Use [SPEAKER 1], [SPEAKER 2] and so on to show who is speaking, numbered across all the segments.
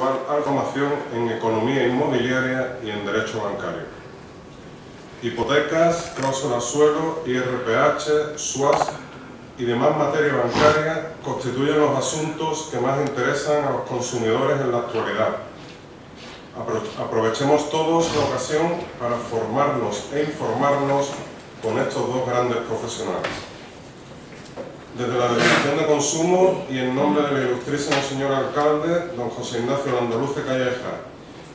[SPEAKER 1] actual formación en economía inmobiliaria y en derecho bancario. Hipotecas, cláusulas suelo, IRPH, SUAS y demás materia bancaria constituyen los asuntos que más interesan a los consumidores en la actualidad. Aprovechemos todos la ocasión para formarnos e informarnos con estos dos grandes profesionales. Desde la Delegación de Consumo y en nombre del ilustrísimo señor alcalde, don José Ignacio Landaluce Calleja,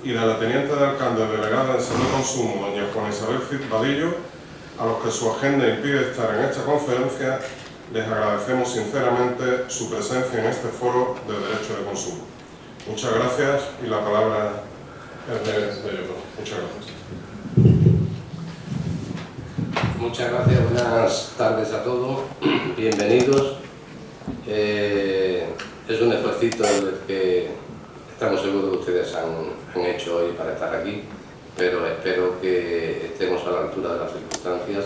[SPEAKER 1] y de la teniente de alcalde delegada en Salud y Consumo, doña Juana Isabel Cid Vadillo, a los que su agenda impide estar en esta conferencia, les agradecemos sinceramente su presencia en este foro de Derecho de Consumo. Muchas gracias y la palabra es de ellos dos. Muchas gracias.
[SPEAKER 2] Muchas gracias, buenas tardes a todos, bienvenidos. Es un esfuercito el que estamos seguros que ustedes han hecho hoy para estar aquí, pero espero que estemos a la altura de las circunstancias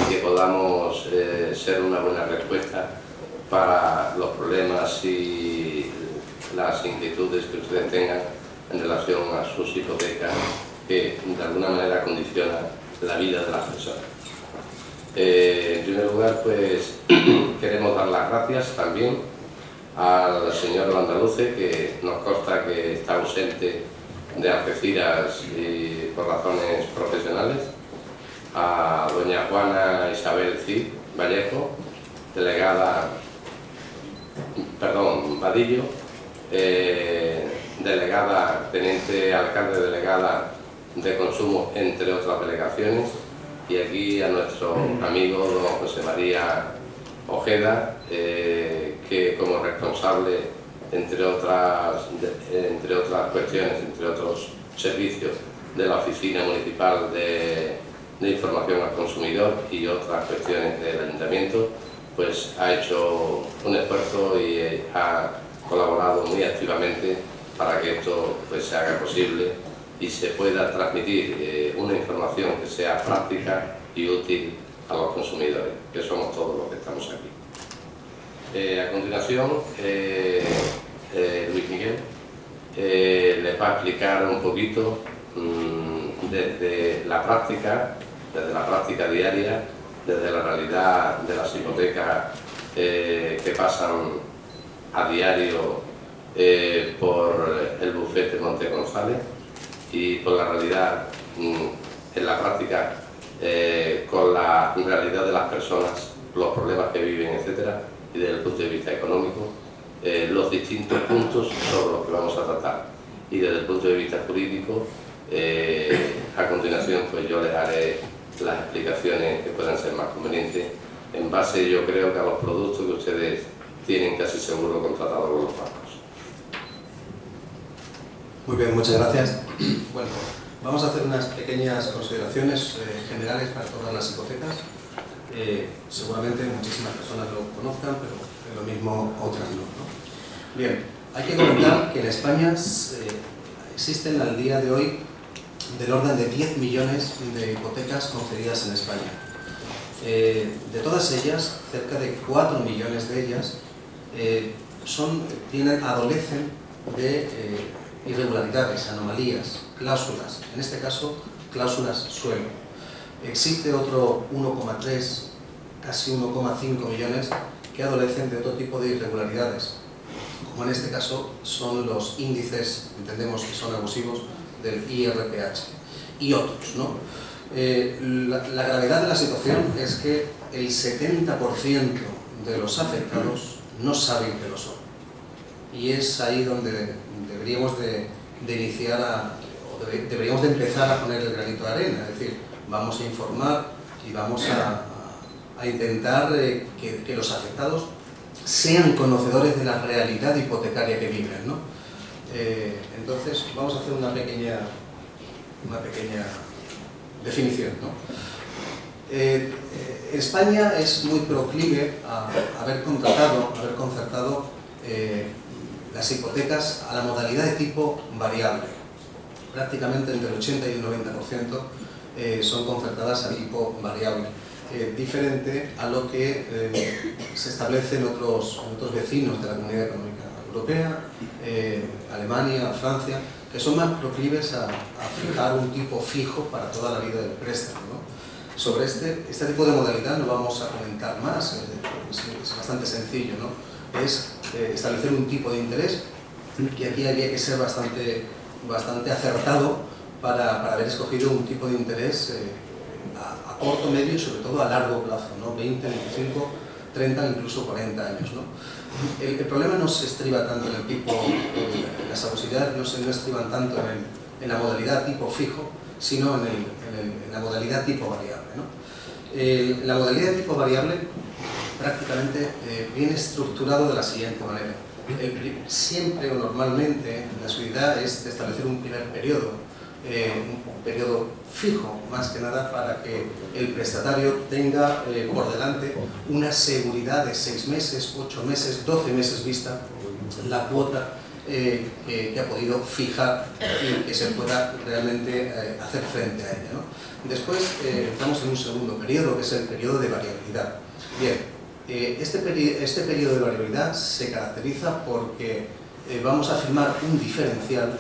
[SPEAKER 2] y que podamos ser una buena respuesta para los problemas y las inquietudes que ustedes tengan en relación a sus hipotecas, que de alguna manera condicionan la vida de las personas. En primer lugar, pues queremos dar las gracias también al señor Landaluce, que nos consta que está ausente de Algeciras y por razones profesionales, a doña Juana Isabel Cid Vadillo, delegada, teniente alcalde delegada de Consumo, entre otras delegaciones, y aquí a nuestro amigo don José María Ojeda, que como responsable, entre otras cuestiones, entre otros servicios de la Oficina Municipal de Información al Consumidor y otras cuestiones del Ayuntamiento, pues ha hecho un esfuerzo y ha colaborado muy activamente para que esto pues se haga posible y se pueda transmitir una información que sea práctica y útil a los consumidores, que somos todos los que estamos aquí. A continuación, Luis Miguel les va a explicar un poquito desde la práctica diaria, desde la realidad de las hipotecas que pasan a diario por el bufete Monte González, y por la realidad en la práctica con la realidad de las personas, los problemas que viven, etcétera, y desde el punto de vista económico, los distintos puntos sobre los que vamos a tratar. Y desde el punto de vista jurídico, a continuación pues yo les haré las explicaciones que puedan ser más convenientes, en base, yo creo, que a los productos que ustedes tienen casi seguro contratados con los bancos.
[SPEAKER 3] Muy bien, muchas gracias. Bueno, vamos a hacer unas pequeñas consideraciones generales para todas las hipotecas. Seguramente muchísimas personas lo conozcan, pero lo mismo otras no, ¿no? Bien, hay que comentar que en España existen al día de hoy del orden de 10 millones de hipotecas concedidas en España. De todas ellas, cerca de 4 millones de ellas adolecen de irregularidades, anomalías, cláusulas, en este caso cláusulas suelo. Existe otro 1,3, casi 1,5 millones que adolecen de otro tipo de irregularidades, como en este caso son los índices, entendemos que son abusivos, del IRPH y otros, ¿no? La gravedad de la situación es que el 70% de los afectados no saben que lo son, y es ahí donde deberíamos de deberíamos de empezar a poner el granito de arena, es decir, vamos a informar y vamos a intentar que los afectados sean conocedores de la realidad hipotecaria que viven, ¿no? Entonces vamos a hacer una pequeña definición, ¿no? España es muy proclive a haber concertado las hipotecas a la modalidad de tipo variable. Prácticamente entre el 80 y el 90% son concertadas a tipo variable, diferente a lo que se establece en otros vecinos de la Comunidad Económica Europea, Alemania, Francia, que son más proclives a fijar un tipo fijo para toda la vida del préstamo, ¿no? Sobre este tipo de modalidad no vamos a comentar más, es bastante sencillo, ¿no? Es establecer un tipo de interés, que aquí había que ser bastante acertado para haber escogido un tipo de interés a corto, medio y sobre todo a largo plazo, ¿no? 20, 25, 30, incluso 40 años, ¿no? El problema no se estriba tanto en el tipo, en las abusividades no estriban tanto en la modalidad tipo fijo, sino en la modalidad tipo variable, ¿no? La modalidad tipo variable prácticamente viene estructurado de la siguiente manera. Siempre o normalmente la seguridad es establecer un primer periodo, un periodo fijo, más que nada para que el prestatario tenga por delante una seguridad de 6 meses, 8 meses, 12 meses vista la cuota que ha podido fijar y que se pueda realmente hacer frente a ella, ¿no? Después estamos en un segundo periodo, que es el periodo de variabilidad. Bien, este periodo de variabilidad se caracteriza porque vamos a firmar un diferencial.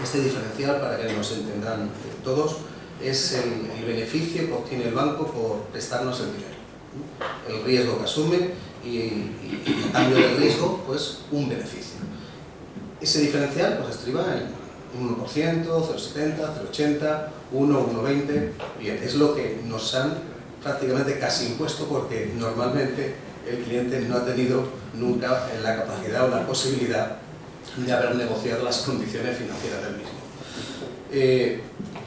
[SPEAKER 3] Este diferencial, para que nos entendan todos, es el beneficio que obtiene el banco por prestarnos el dinero, el riesgo que asume y a cambio del riesgo, pues un beneficio. Ese diferencial pues estriba en 1%, 0,70, 0,80, 1, 1,20, bien, es lo que nos han prácticamente casi impuesto, porque normalmente el cliente no ha tenido nunca la capacidad o la posibilidad de haber negociado las condiciones financieras del mismo.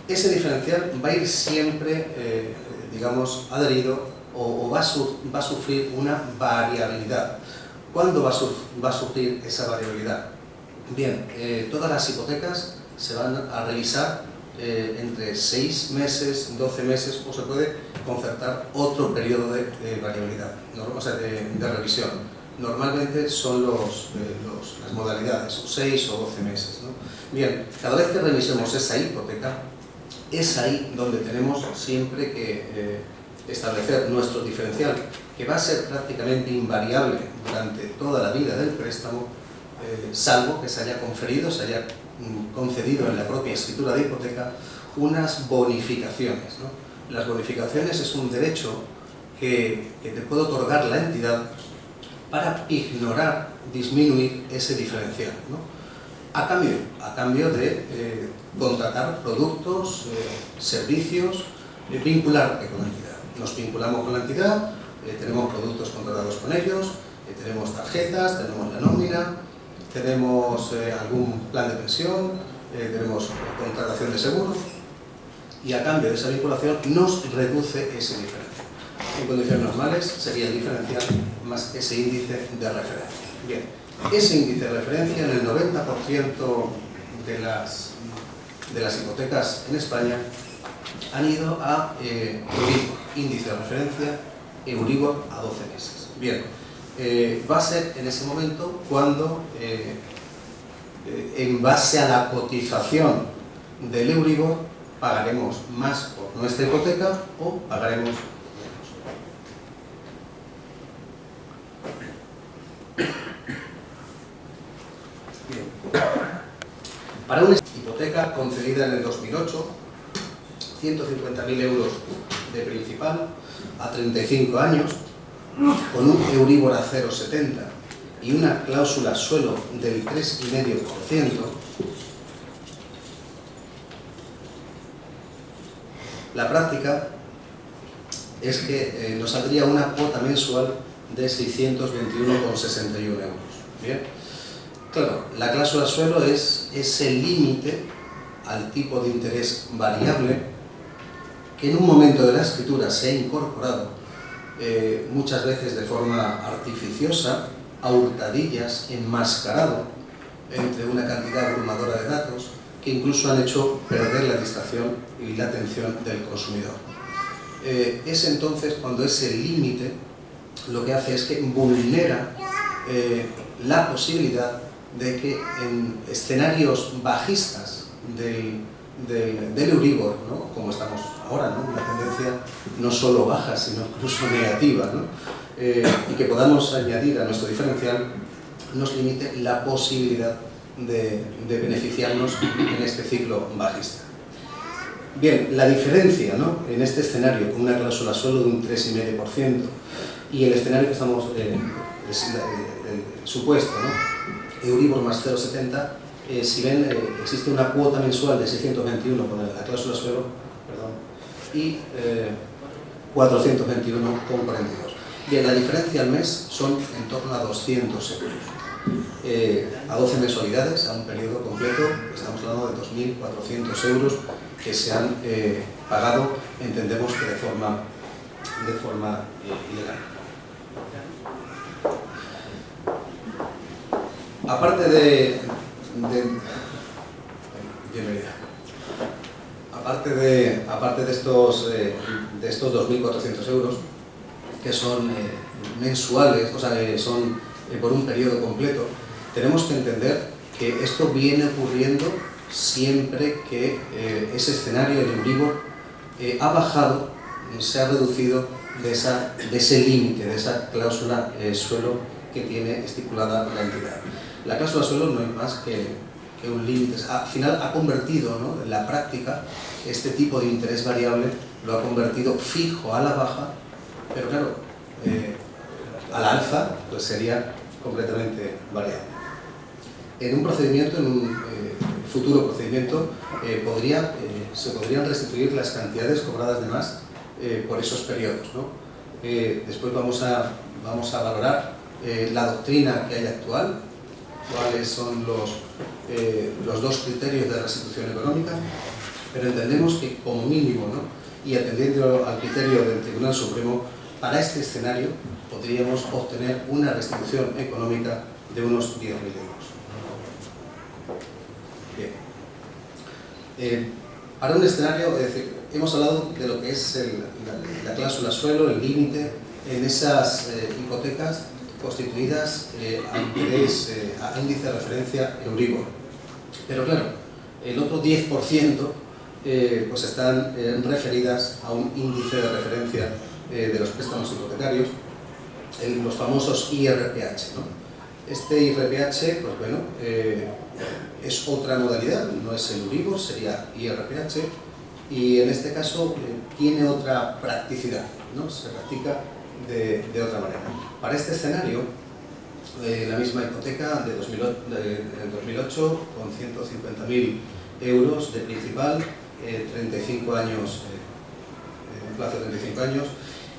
[SPEAKER 3] Ese diferencial va a ir siempre, digamos, adherido o va a sufrir una variabilidad. ¿Cuándo va a sufrir esa variabilidad? Bien, todas las hipotecas se van a revisar entre 6 meses, 12 meses, o se puede concertar otro periodo de variabilidad, o sea, de revisión. Normalmente son las modalidades, 6 o 12 meses, ¿no? Bien, cada vez que revisemos esa hipoteca, es ahí donde tenemos siempre que establecer nuestro diferencial, que va a ser prácticamente invariable durante toda la vida del préstamo, salvo que se haya conferido, se haya concedido en la propia escritura de hipoteca unas bonificaciones, ¿no? Las bonificaciones es un derecho que te puede otorgar la entidad para ignorar, disminuir ese diferencial, ¿no? A cambio de contratar productos, servicios, vincularte con la entidad. Nos vinculamos con la entidad, tenemos productos contratados con ellos, tenemos tarjetas, tenemos la nómina, tenemos algún plan de pensión, tenemos contratación de seguros, y a cambio de esa vinculación nos reduce ese diferencial. En condiciones normales sería el diferencial más ese índice de referencia. Bien, ese índice de referencia en el 90% de las hipotecas en España han ido a Euribor, índice de referencia Euribor a 12 meses. Bien, va a ser en ese momento cuando, en base a la cotización del Euribor, pagaremos más por nuestra hipoteca o pagaremos menos. Bien. Para una hipoteca concedida en el 2008, 150.000 euros de principal a 35 años, con un Euribor a 0,70 y una cláusula suelo del 3,5%, la práctica es que nos saldría una cuota mensual de 621,61 euros. Bien, claro, la cláusula suelo es ese límite al tipo de interés variable que en un momento de la escritura se ha incorporado muchas veces de forma artificiosa, a hurtadillas, enmascarado entre una cantidad abrumadora de datos que incluso han hecho perder la distracción y la atención del consumidor. Es entonces cuando ese límite lo que hace es que vulnera la posibilidad de que en escenarios bajistas del Euribor, ¿no? Como estamos ahora, ¿no? Una tendencia no solo baja, sino incluso negativa, ¿no? Y que podamos añadir a nuestro diferencial nos limite la posibilidad de beneficiarnos en este ciclo bajista. Bien, la diferencia, ¿no?, en este escenario con una cláusula suelo de un 3,5% y el escenario que estamos, el supuesto, ¿no?, Euribor más 0,70, si ven, existe una cuota mensual de 621 con la cláusula suelo, perdón, y 421,42. Bien, la diferencia al mes son en torno a 200 euros. A 12 mensualidades, a un periodo completo, estamos hablando de 2.400 euros que se han pagado, entendemos que de forma ilegal. Aparte de estos 2.400 euros, que son mensuales, o sea, son por un periodo completo, tenemos que entender que esto viene ocurriendo siempre que ese escenario, el Euribor, ha bajado, se ha reducido de ese límite, de esa cláusula suelo que tiene estipulada la entidad. La cláusula suelo no es más que un límite, al final ha convertido, ¿no?, en la práctica este tipo de interés variable, lo ha convertido fijo a la baja, pero claro, a la alza pues sería completamente variable. En un procedimiento, en un futuro procedimiento, se podrían restituir las cantidades cobradas de más por esos periodos, ¿no? Después vamos a valorar la doctrina que hay actual, cuáles son los dos criterios de restitución económica, pero entendemos que como mínimo, ¿no?, y atendiendo al criterio del Tribunal Supremo, para este escenario podríamos obtener una restitución económica de unos 10.000 euros. Bien. Para un escenario, es decir, hemos hablado de lo que es la cláusula suelo, el límite en esas hipotecas constituidas a índice de referencia Euribor. Pero claro, el otro 10% pues están referidas a un índice de referencia de los préstamos hipotecarios, los famosos IRPH, ¿no? Este IRPH, pues bueno, es otra modalidad, no es el Euribor, sería IRPH, y en este caso tiene otra practicidad, ¿no? Se practica de otra manera. Para este escenario, la misma hipoteca del 2008 con 150.000 euros de principal, 35 años, un plazo de 35 años,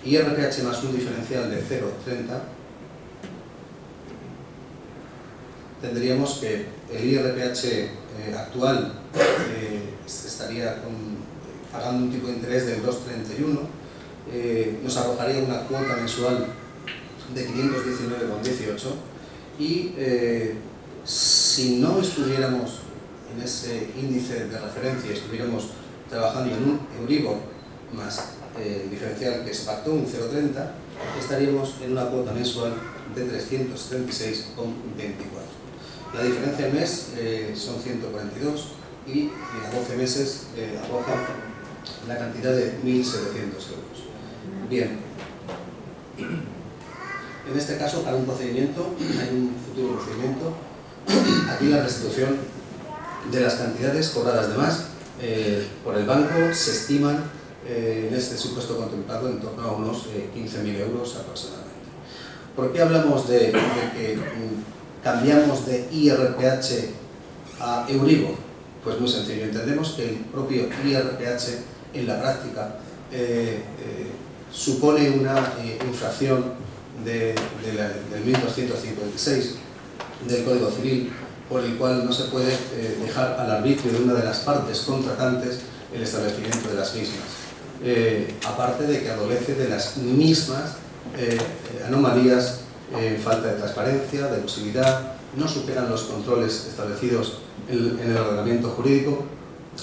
[SPEAKER 3] IRPH más un diferencial de 0,30, tendríamos que el IRPH actual estaría pagando un tipo de interés del 2,31, nos arrojaría una cuota mensual de 519,18 y si no estuviéramos en ese índice de referencia, estuviéramos trabajando en un Euribor más el diferencial que se pactó, un 0,30, estaríamos en una cuota mensual de 376,24. La diferencia al mes son 142 y a 12 meses arroja la cantidad de 1.700 euros. Bien, en este caso, para un procedimiento, hay un futuro procedimiento, aquí la restitución de las cantidades cobradas de más por el banco se estiman en este supuesto contemplado en torno a unos 15.000 euros aproximadamente. ¿Por qué hablamos de que cambiamos de IRPH a Euribor? Pues muy sencillo, entendemos que el propio IRPH en la práctica supone una infracción del 1256 del Código Civil, por el cual no se puede dejar al arbitrio de una de las partes contratantes el establecimiento de las mismas. Aparte de que adolece de las mismas anomalías, falta de transparencia, de elusividad, no superan los controles establecidos en el ordenamiento jurídico,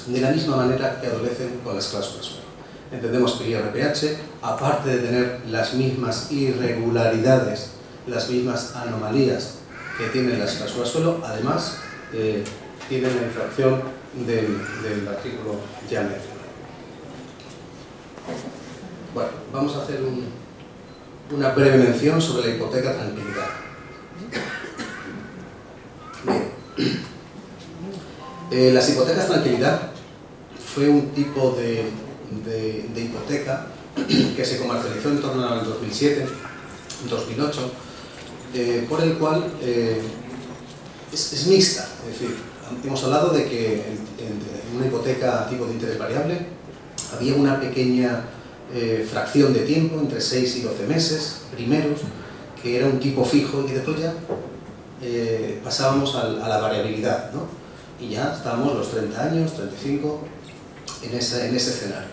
[SPEAKER 3] de la misma manera que adolecen con las cláusulas suelo. Entendemos que el IRPH, aparte de tener las mismas irregularidades, las mismas anomalías que tienen las cláusulas suelo, además tiene la infracción del artículo ya mencionado. Bueno, vamos a hacer una breve mención sobre la hipoteca tranquilidad. Las hipotecas tranquilidad fue un tipo de hipoteca que se comercializó en torno al 2007, 2008, por el cual es mixta. Es decir, hemos hablado de que en una hipoteca tipo de interés variable había una pequeña fracción de tiempo, entre 6 y 12 meses primeros, que era un tipo fijo, y después ya pasábamos a la variabilidad, ¿no? Y ya estábamos los 30 años, 35, en ese escenario.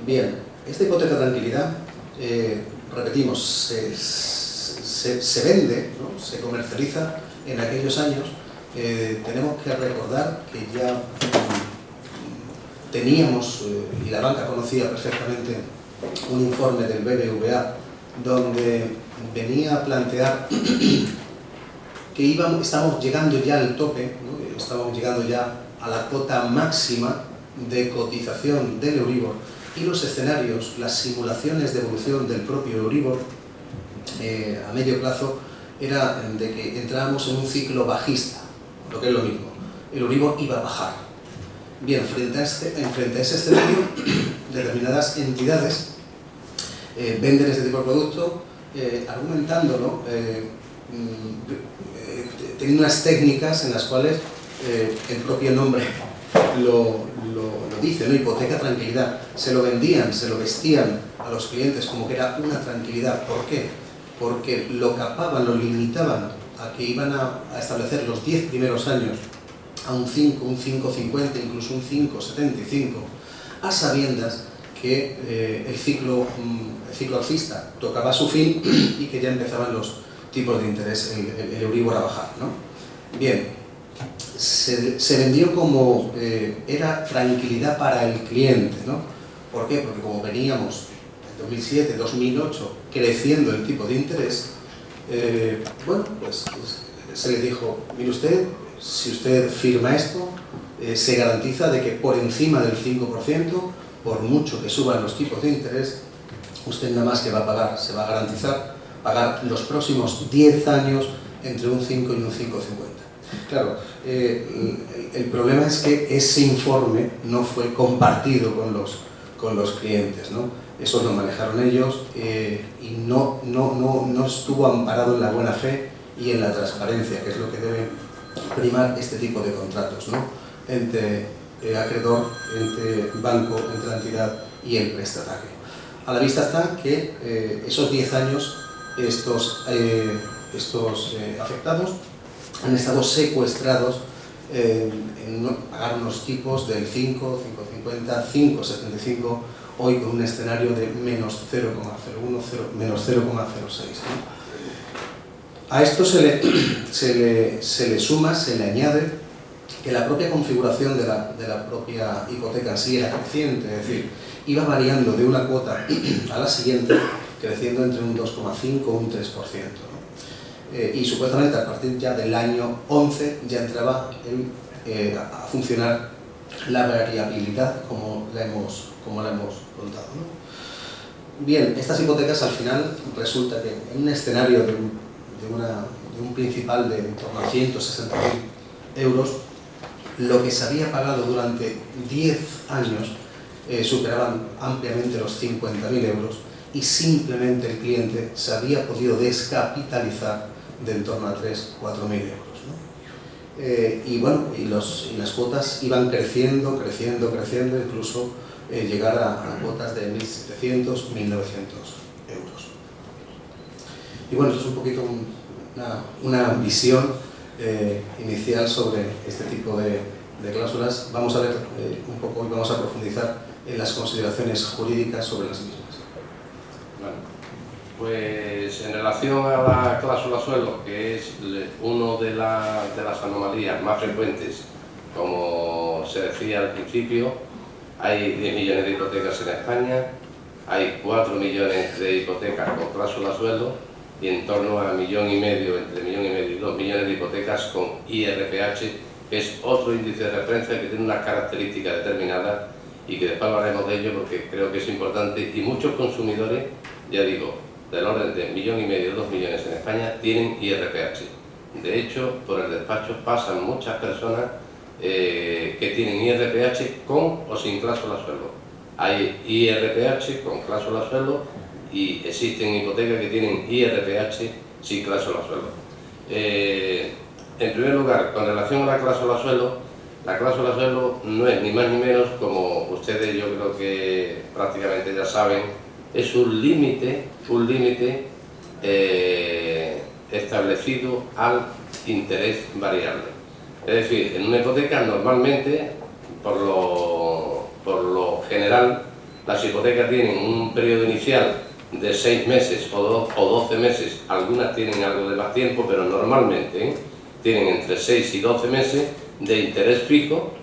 [SPEAKER 3] Bien, esta hipoteca tranquilidad, repetimos, se vende, ¿no? Se comercializa en aquellos años. Tenemos que recordar que ya teníamos, y la banca conocía perfectamente, un informe del BBVA donde venía a plantear que estábamos llegando ya al tope, ¿no? Estábamos llegando ya a la cota máxima de cotización del Euribor, y los escenarios, las simulaciones de evolución del propio Euribor a medio plazo era de que entrábamos en un ciclo bajista, lo que es lo mismo, el Euribor iba a bajar. Bien, frente a ese escenario, determinadas entidades venden este tipo de producto argumentándolo, teniendo unas técnicas en las cuales el propio nombre lo dice, ¿no? Hipoteca tranquilidad. Se lo vendían, se lo vestían a los clientes como que era una tranquilidad. ¿Por qué? Porque lo capaban, lo limitaban a que iban a establecer los 10 primeros años a un 5, un 5,50, incluso un 5,75, a sabiendas que el ciclo alcista tocaba su fin y que ya empezaban los tipos de interés, el Euribor a bajar, ¿no? Bien, se vendió como era tranquilidad para el cliente, ¿no? ¿Por qué? Porque como veníamos en 2007, 2008 creciendo el tipo de interés, bueno, pues se le dijo, mire usted, si usted firma esto, se garantiza de que por encima del 5%, por mucho que suban los tipos de interés, usted nada más que va a pagar, se va a garantizar pagar los próximos 10 años entre un 5 y un 5,50. Claro, el problema es que ese informe no fue compartido con los clientes, ¿no? Eso lo manejaron ellos y no estuvo amparado en la buena fe y en la transparencia, que es lo que debe primar este tipo de contratos, ¿no? Entre acreedor, entre banco, entre la entidad y el prestatario. A la vista está que esos 10 años estos afectados han estado secuestrados en pagar unos tipos del 5, 5,50, 5,75, hoy con un escenario de menos 0,01, menos 0,06, ¿no? A esto se le suma, se le añade que la propia configuración de la propia hipoteca en sí era creciente, es decir, iba variando de una cuota a la siguiente, creciendo entre un 2,5 o un 3%, ¿no? Y supuestamente a partir ya del año 11 ya entraba a funcionar la variabilidad como la hemos contado, ¿no? Bien, estas hipotecas al final resulta que en un escenario de un principal de en torno a 160.000 euros, lo que se había pagado durante 10 años superaban ampliamente los 50.000 euros, y simplemente el cliente se había podido descapitalizar de en torno a 3.000 o 4.000 euros, ¿no? Y bueno, y las cuotas iban creciendo, incluso llegar a cuotas de 1.700, 1.900 euros. Y bueno, esto es un poquito una visión inicial sobre este tipo de cláusulas. Vamos a ver un poco y vamos a profundizar en las consideraciones jurídicas sobre las mismas.
[SPEAKER 2] Bueno, pues en relación a la cláusula suelo, que es una de las anomalías más frecuentes, como se decía al principio, hay 10 millones de hipotecas en España, hay 4 millones de hipotecas con cláusula suelo y en torno a 1,5 millones, entre 1,5 millones y 2 millones de hipotecas con IRPH, que es otro índice de referencia que tiene unas características determinadas y que después hablaremos de ello porque creo que es importante, y muchos consumidores, ya digo, del orden de 1,5 millones, 2 millones en España tienen IRPH. De hecho, por el despacho pasan muchas personas que tienen IRPH con o sin cláusula suelo. Hay IRPH con cláusula suelo y existen hipotecas que tienen IRPH sin cláusula suelo. En primer lugar, con relación a la cláusula suelo no es ni más ni menos, como ustedes yo creo que prácticamente ya saben, es un límite establecido al interés variable. Es decir, en una hipoteca normalmente, por lo general, las hipotecas tienen un periodo inicial de 6 meses o 12 meses, algunas tienen algo de más tiempo, pero normalmente tienen entre 6 y 12 meses de interés fijo,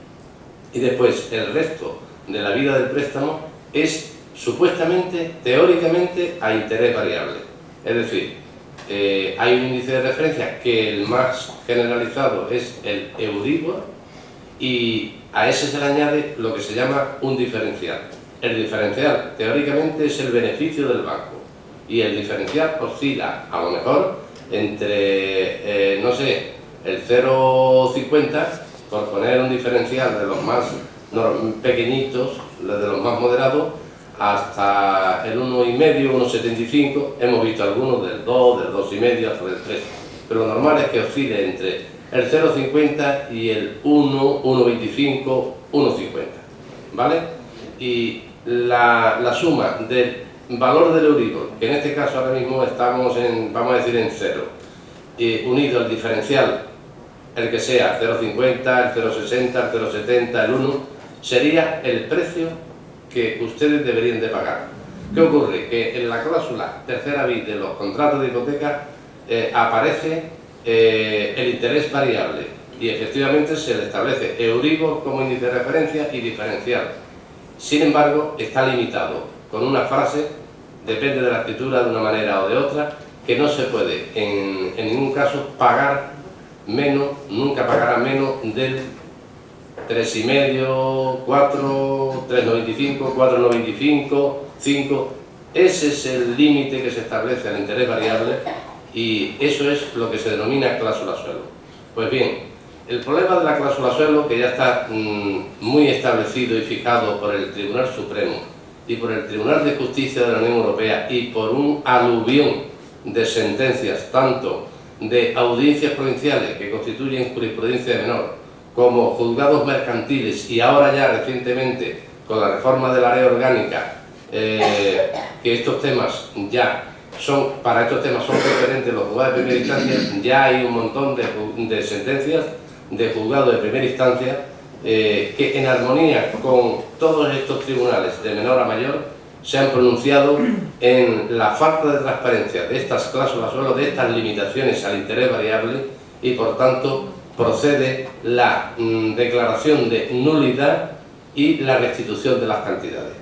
[SPEAKER 2] y después el resto de la vida del préstamo es supuestamente, teóricamente, a interés variable. Es decir, hay un índice de referencia que el más generalizado es el Euribor, y a ese se le añade lo que se llama un diferencial. El diferencial, teóricamente, es el beneficio del banco, y el diferencial oscila, a lo mejor, entre, no sé, el 0,50, por poner un diferencial de los más pequeñitos, de los más moderados, hasta el 1,5, 1,75, hemos visto algunos del 2, del 2,5 hasta del 3, pero lo normal es que oscile entre el 0,50 y el 1, 1,25, 1,50, ¿vale? Y la suma del valor del Euribor, que en este caso ahora mismo estamos en, vamos a decir, en 0, unido al diferencial, el que sea, 0,50, el 0,60, el 0,70, el 1, sería el precio que ustedes deberían de pagar. ¿Qué ocurre? Que en la cláusula tercera bis de los contratos de hipoteca aparece el interés variable, y efectivamente se le establece Euribor como índice de referencia y diferencial. Sin embargo, está limitado con una frase, depende de la escritura de una manera o de otra, que no se puede en ningún caso pagar menos, nunca pagará menos del 3,5, 4, 3,95, 4,95, 5. Ese es el límite que se establece al interés variable, y eso es lo que se denomina cláusula suelo. Pues bien, el problema de la cláusula suelo, que ya está muy establecido y fijado por el Tribunal Supremo y por el Tribunal de Justicia de la Unión Europea, y por un aluvión de sentencias, tanto de audiencias provinciales que constituyen jurisprudencia de menor, como juzgados mercantiles, y ahora ya recientemente con la reforma de la ley orgánica, que estos temas ya son, para estos temas son referentes los juzgados de primera instancia. Ya hay un montón de sentencias de juzgados de primera instancia que, en armonía con todos estos tribunales de menor a mayor, se han pronunciado en la falta de transparencia de estas cláusulas suelo, de estas limitaciones al interés variable, y por tanto procede la declaración de nulidad y la restitución de las cantidades.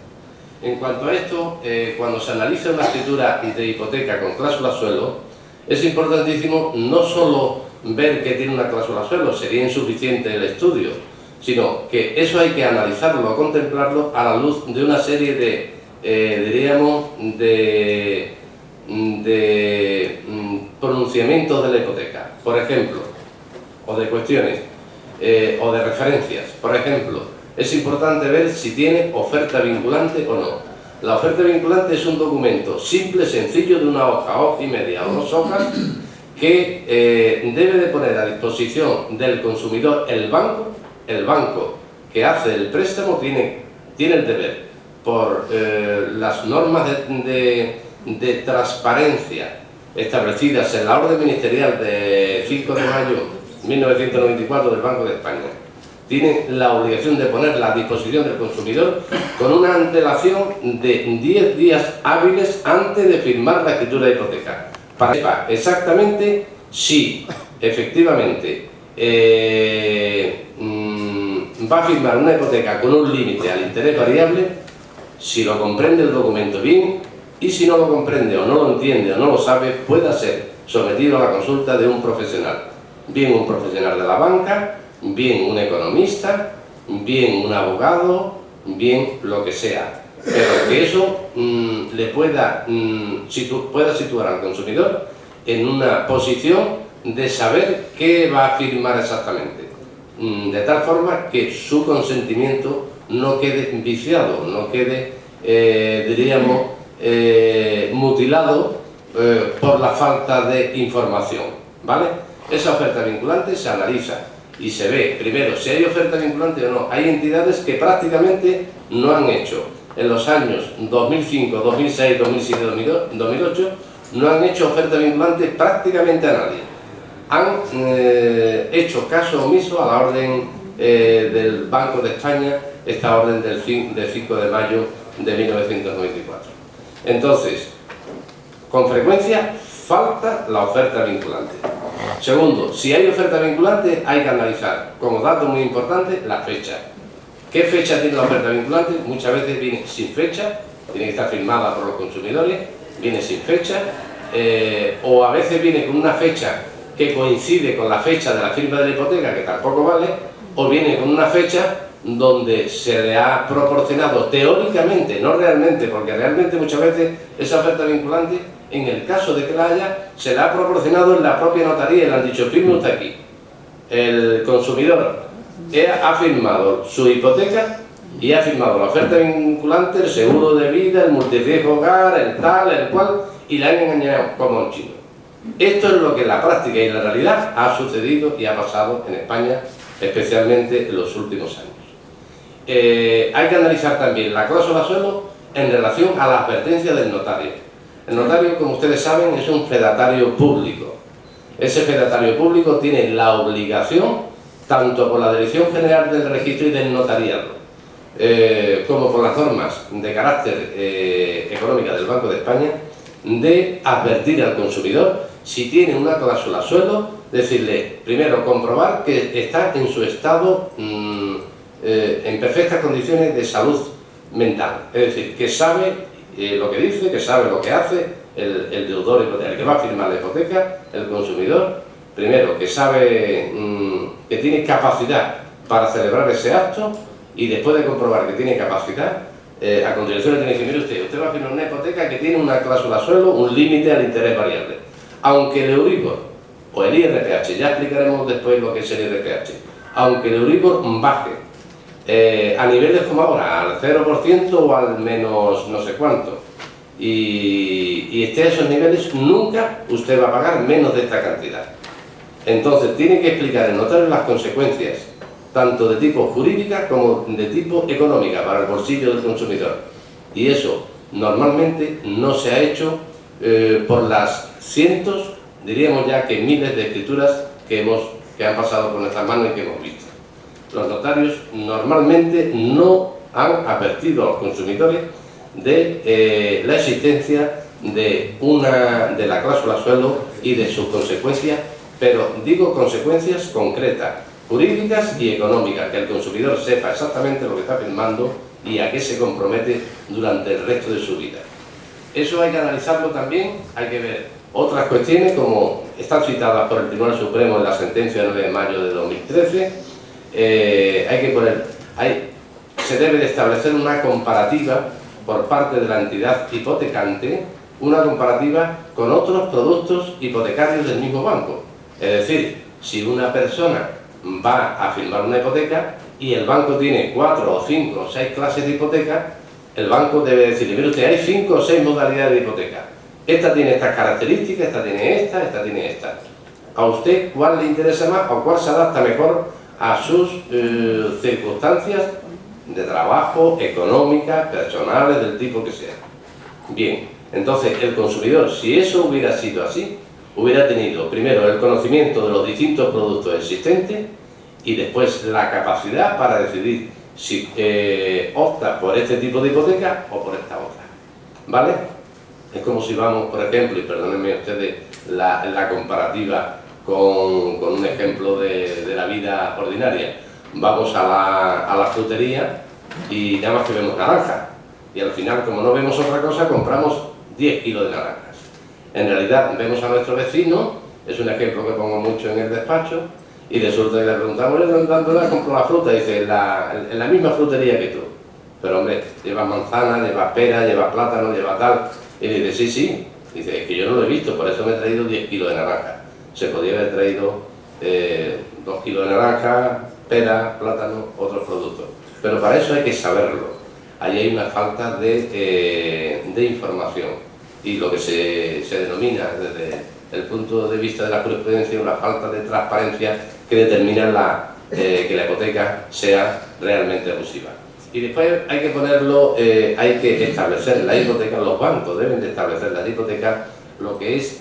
[SPEAKER 2] En cuanto a esto, cuando se analiza una escritura de hipoteca con cláusula suelo, es importantísimo no solo ver que tiene una cláusula suelo, sería insuficiente el estudio, sino que eso hay que analizarlo, contemplarlo a la luz de una serie de, diríamos, de pronunciamientos de la hipoteca, por ejemplo, o de cuestiones, o de referencias. Por ejemplo, es importante ver si tiene oferta vinculante o no. La oferta vinculante es un documento simple, sencillo, de una hoja y media o 2 hojas, que debe de poner a disposición del consumidor el banco que hace el préstamo. Tiene el deber, por las normas de transparencia establecidas en la orden ministerial de 5 de mayo de 1994 del Banco de España, tiene la obligación de ponerla a disposición del consumidor con una antelación de 10 días hábiles antes de firmar la escritura de hipoteca, para que sepa exactamente si efectivamente va a firmar una hipoteca con un límite al interés variable, si lo comprende el documento bien, y si no lo comprende o no lo entiende o no lo sabe, pueda ser sometido a la consulta de un profesional, bien un profesional de la banca, bien un economista, bien un abogado, bien lo que sea, pero que eso le pueda situar al consumidor en una posición de saber qué va a firmar exactamente. de tal forma que su consentimiento no quede viciado, no quede, diríamos, mutilado por la falta de información, ¿vale? Esa oferta vinculante se analiza y se ve, primero, si hay oferta vinculante o no. Hay entidades que prácticamente no han hecho, en los años 2005, 2006, 2007, 2008, no han hecho oferta vinculante prácticamente a nadie. Han hecho caso omiso a la orden del Banco de España, esta orden del 5 de mayo de 1994. Entonces, con frecuencia falta la oferta vinculante. Segundo, si hay oferta vinculante hay que analizar, como dato muy importante, la fecha. ¿Qué fecha tiene la oferta vinculante? Muchas veces viene sin fecha, tiene que estar firmada por los consumidores, viene sin fecha, o a veces viene con una fecha que coincide con la fecha de la firma de la hipoteca, que tampoco vale, o viene con una fecha donde se le ha proporcionado teóricamente, no realmente, porque realmente muchas veces esa oferta vinculante, en el caso de que la haya, se la ha proporcionado en la propia notaría y le han dicho: firme usted aquí. El consumidor ha firmado su hipoteca y ha firmado la oferta vinculante, el seguro de vida, el multirriesgo hogar, el tal, el cual, y la han engañado como un chino. Esto es lo que en la práctica y en la realidad ha sucedido y ha pasado en España, especialmente en los últimos años. Hay que analizar también la cláusula suelo en relación a la advertencia del notario. El notario, como ustedes saben, es un fedatario público. Ese fedatario público tiene la obligación, tanto por la Dirección General del Registro y del Notariado, como por las normas de carácter económica del Banco de España, de advertir al consumidor si tiene una cláusula suelo, decirle, primero, comprobar que está en su estado en perfectas condiciones de salud mental, es decir, que sabe lo que dice, que sabe lo que hace el deudor hipotecario, el que va a firmar la hipoteca, el consumidor, primero, que sabe que tiene capacidad para celebrar ese acto, y después de comprobar que tiene capacidad, a continuación le tiene que decir: mire usted va a firmar una hipoteca que tiene una cláusula suelo, un límite al interés variable. Aunque el Euribor o el IRPH, ya explicaremos después lo que es el IRPH, aunque el Euribor baje a niveles como ahora, al 0% o al menos no sé cuánto, y esté a esos niveles, nunca usted va a pagar menos de esta cantidad. Entonces tiene que explicar el notario las consecuencias, tanto de tipo jurídica como de tipo económica, para el bolsillo del consumidor. Y eso normalmente no se ha hecho por las cientos, diríamos ya que miles de escrituras que han pasado por nuestras manos y que hemos visto. Los notarios normalmente no han advertido a los consumidores de la existencia de la cláusula suelo y de sus consecuencias, pero digo consecuencias concretas, jurídicas y económicas, que el consumidor sepa exactamente lo que está firmando y a qué se compromete durante el resto de su vida. Eso hay que analizarlo también, hay que ver otras cuestiones como están citadas por el Tribunal Supremo en la sentencia de 9 de mayo de 2013. Se debe de establecer una comparativa por parte de la entidad hipotecante, una comparativa con otros productos hipotecarios del mismo banco. Es decir, si una persona va a firmar una hipoteca y el banco tiene 4 o 5 o 6 clases de hipoteca, el banco debe decirle: mire usted, hay 5 o 6 modalidades de hipoteca. Esta tiene estas características, esta tiene esta tiene esta. ¿A usted cuál le interesa más o cuál se adapta mejor a sus circunstancias de trabajo, económicas, personales, del tipo que sea? Bien, entonces el consumidor, si eso hubiera sido así, hubiera tenido primero el conocimiento de los distintos productos existentes y después la capacidad para decidir si opta por este tipo de hipoteca o por esta otra, ¿vale? Es como si vamos, por ejemplo, y perdónenme ustedes la comparativa con un ejemplo de la vida ordinaria. Vamos a la frutería y nada más que vemos naranja, y al final, como no vemos otra cosa, compramos 10 kilos de naranjas. En realidad vemos a nuestro vecino, es un ejemplo que pongo mucho en el despacho, y resulta que le preguntamos: ¿dónde compro la fruta? Y dice: en la misma frutería que tú. Pero hombre, lleva manzana, lleva pera, lleva plátano, lleva tal. Y dice: sí. Dice: es que yo no lo he visto, por eso me he traído 10 kilos de naranja. Se podía haber traído 2 kilos de naranja, pera, plátano, otros productos. Pero para eso hay que saberlo. Ahí hay una falta de información y lo que se denomina desde el punto de vista de la jurisprudencia una falta de transparencia que determina que la hipoteca sea realmente abusiva. Y después hay que ponerlo, hay que establecer la hipoteca, los bancos deben de establecer la hipoteca lo que es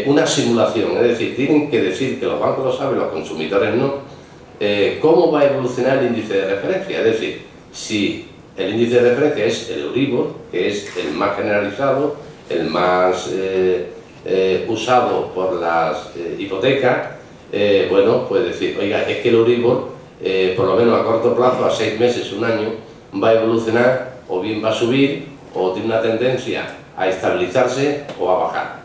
[SPEAKER 2] una simulación, es decir, tienen que decir que los bancos lo saben, los consumidores no, cómo va a evolucionar el índice de referencia, es decir, si el índice de referencia es el Euribor, que es el más generalizado, el más usado por las hipotecas, bueno, pues decir, oiga, es que el Euribor, por lo menos a corto plazo, a 6 meses, un año, va a evolucionar, o bien va a subir, o tiene una tendencia a estabilizarse o a bajar.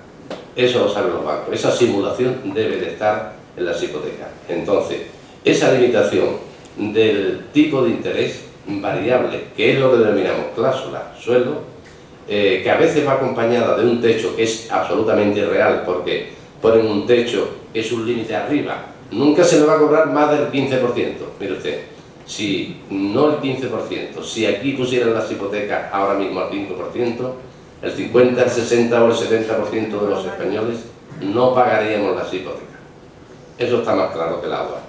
[SPEAKER 2] Eso lo saben los bancos. Esa simulación debe de estar en las hipotecas. Entonces, esa limitación del tipo de interés variable, que es lo que denominamos cláusula suelo, que a veces va acompañada de un techo que es absolutamente irreal, porque ponen un techo que es un límite arriba, nunca se le va a cobrar más del 15%. Mire usted, si no el 15%, si aquí pusieran las hipotecas ahora mismo al 5%, el 50, el 60 o el 70% de los españoles no pagaríamos las hipotecas. Eso está más claro que el agua.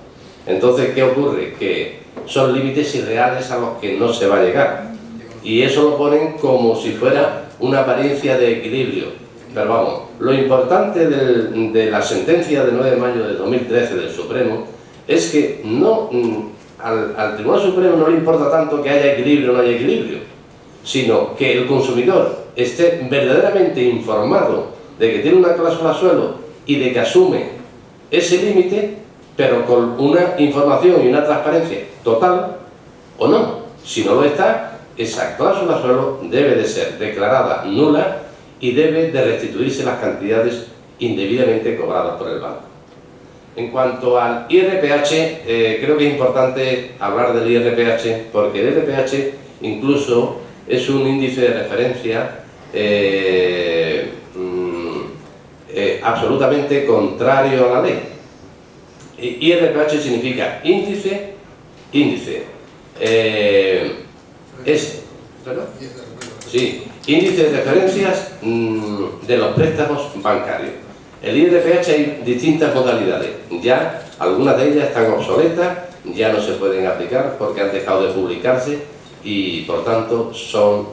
[SPEAKER 2] Entonces, ¿qué ocurre? Que son límites irreales a los que no se va a llegar. Y eso lo ponen como si fuera una apariencia de equilibrio. Pero vamos, lo importante de la sentencia de 9 de mayo de 2013 del Supremo es que no, al Tribunal Supremo no le importa tanto que haya equilibrio o no haya equilibrio, sino que el consumidor esté verdaderamente informado de que tiene una cláusula suelo y de que asume ese límite, pero con una información y una transparencia total o no. Si no lo está, esa cláusula suelo debe de ser declarada nula y debe de restituirse las cantidades indebidamente cobradas por el banco. En cuanto al IRPH, creo que es importante hablar del IRPH, porque el IRPH incluso es un índice de referencia absolutamente contrario a la ley. IRPH significa índice. Sí, índice de referencias de los préstamos bancarios. El IRPH hay distintas modalidades, ya algunas de ellas están obsoletas, ya no se pueden aplicar porque han dejado de publicarse y por tanto son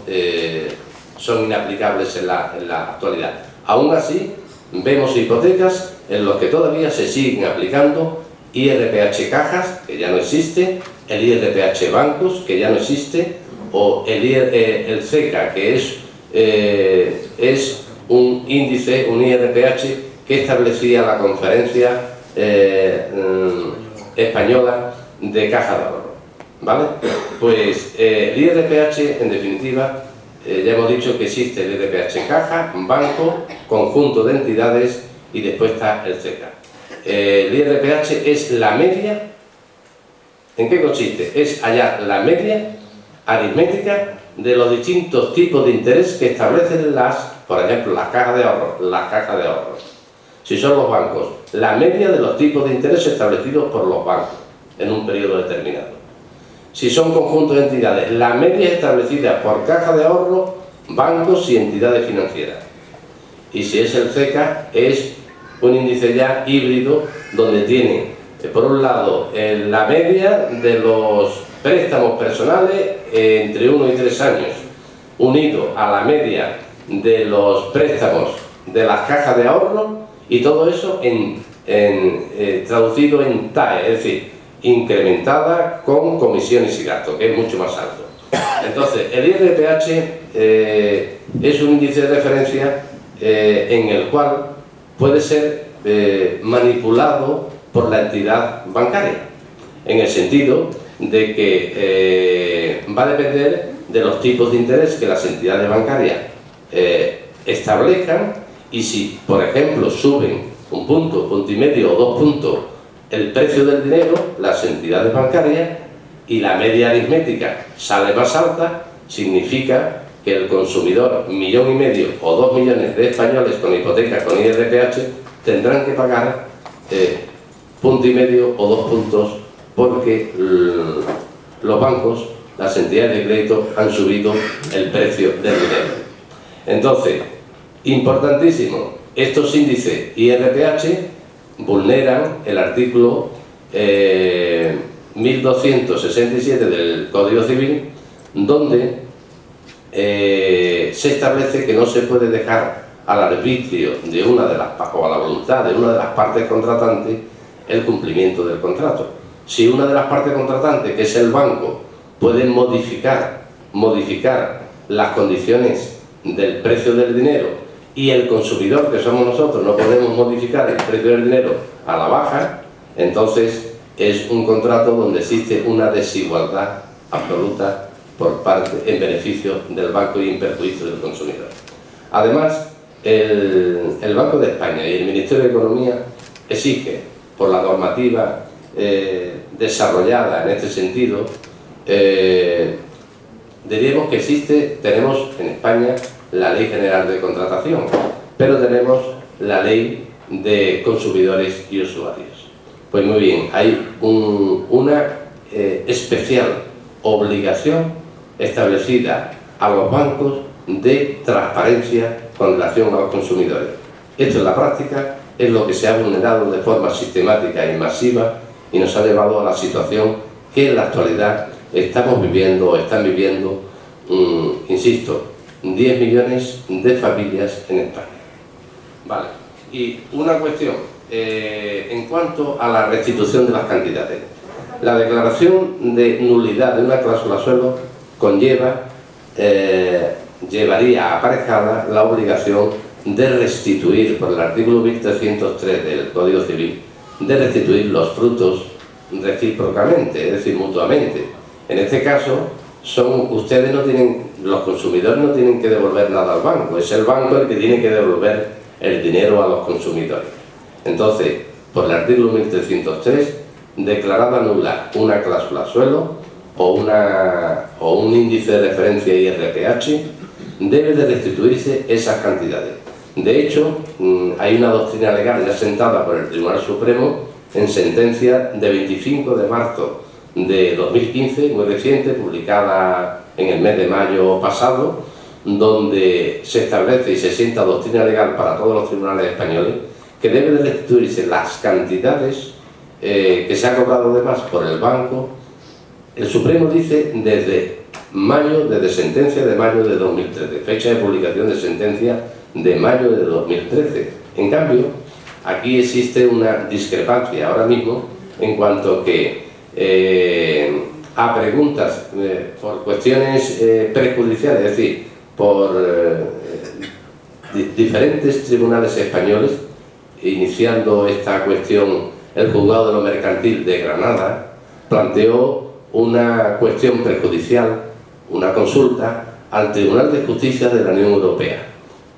[SPEAKER 2] inaplicables en la actualidad. Aún así, vemos hipotecas en las que todavía se siguen aplicando IRPH cajas, que ya no existe, el IRPH bancos, que ya no existe, o el CECA, que es un índice, un IRPH que establecía la Conferencia Española de Caja de Ahorro, ¿vale? Pues el IRPH, en definitiva, ya hemos dicho que existe el IRPH caja, banco, conjunto de entidades y después está el CECA. El IRPH es la media. ¿En qué consiste? Es hallar la media aritmética de los distintos tipos de interés que establecen por ejemplo, las cajas de ahorro. Si son los bancos, la media de los tipos de interés establecidos por los bancos en un periodo determinado. Si son conjuntos de entidades, la media establecida por caja de ahorro, bancos y entidades financieras. Y si es el CECA, es un índice ya híbrido donde tiene, por un lado, la media de los préstamos personales entre 1 y 3 años, unido a la media de los préstamos de las cajas de ahorro, y todo eso traducido en TAE, es decir, incrementada con comisiones y gastos, que es mucho más alto. Entonces, el IRPH es un índice de referencia en el cual puede ser manipulado por la entidad bancaria, en el sentido de que va a depender de los tipos de interés que las entidades bancarias establezcan, y si, por ejemplo, suben un punto y medio o 2 puntos el precio del dinero, las entidades bancarias, y la media aritmética sale más alta, significa que el consumidor, 1,5 millones o 2 millones de españoles con hipotecas con IRPH tendrán que pagar 1,5 puntos o 2 puntos porque los bancos, las entidades de crédito, han subido el precio del dinero. Entonces, importantísimo, estos índices IRPH vulneran el artículo 1267 del Código Civil, donde se establece que no se puede dejar al arbitrio de una de las o a la voluntad de una de las partes contratantes el cumplimiento del contrato. Si una de las partes contratantes, que es el banco, puede modificar las condiciones del precio del dinero, y el consumidor, que somos nosotros, no podemos modificar el precio del dinero a la baja, entonces es un contrato donde existe una desigualdad absoluta por parte en beneficio del banco y en perjuicio del consumidor. Además, el Banco de España y el Ministerio de Economía exige, por la normativa desarrollada en este sentido, diríamos que tenemos en España la Ley General de Contratación, pero tenemos la Ley de Consumidores y Usuarios. Pues muy bien, hay una especial obligación establecida a los bancos de transparencia con relación a los consumidores. Esto en la práctica es lo que se ha vulnerado de forma sistemática y masiva y nos ha llevado a la situación que en la actualidad estamos viviendo o están viviendo, insisto, 10 millones de familias en España. Vale. Y una cuestión, en cuanto a la restitución de las cantidades. La declaración de nulidad de una cláusula suelo llevaría aparejada la obligación de restituir, por el artículo 1303 del Código Civil, de restituir los frutos recíprocamente, es decir, mutuamente. En este caso, los consumidores no tienen que devolver nada al banco, es el banco el que tiene que devolver el dinero a los consumidores. Entonces, por el artículo 1303, declarada nula una cláusula suelo o un índice de referencia IRPH, debe de restituirse esas cantidades. De hecho, hay una doctrina legal ya sentada por el Tribunal Supremo en sentencia de 25 de marzo de 2015, muy reciente, publicada en el mes de mayo pasado, donde se establece y se sienta doctrina legal para todos los tribunales españoles que deben de restituirse las cantidades que se ha cobrado de más por el banco. El Supremo dice desde sentencia de mayo de 2013, fecha de publicación de sentencia de mayo de 2013. En cambio, aquí existe una discrepancia ahora mismo en cuanto que a preguntas por cuestiones prejudiciales, es decir, por diferentes tribunales españoles, iniciando esta cuestión el Juzgado de lo Mercantil de Granada, planteó una cuestión prejudicial, una consulta al Tribunal de Justicia de la Unión Europea,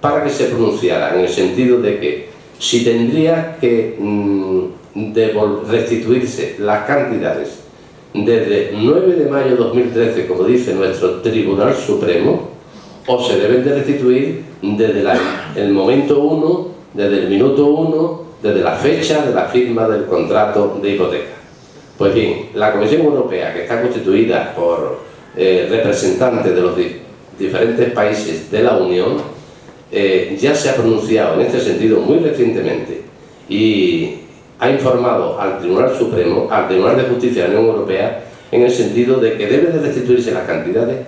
[SPEAKER 2] para que se pronunciara en el sentido de que si tendría que restituirse las cantidades desde 9 de mayo de 2013, como dice nuestro Tribunal Supremo, o se deben de restituir desde el momento 1, desde el minuto 1, desde la fecha de la firma del contrato de hipoteca. Pues bien, la Comisión Europea, que está constituida por representantes de los diferentes países de la Unión, ya se ha pronunciado en este sentido muy recientemente y ha informado al Tribunal Supremo, al Tribunal de Justicia de la Unión Europea, en el sentido de que deben de restituirse las cantidades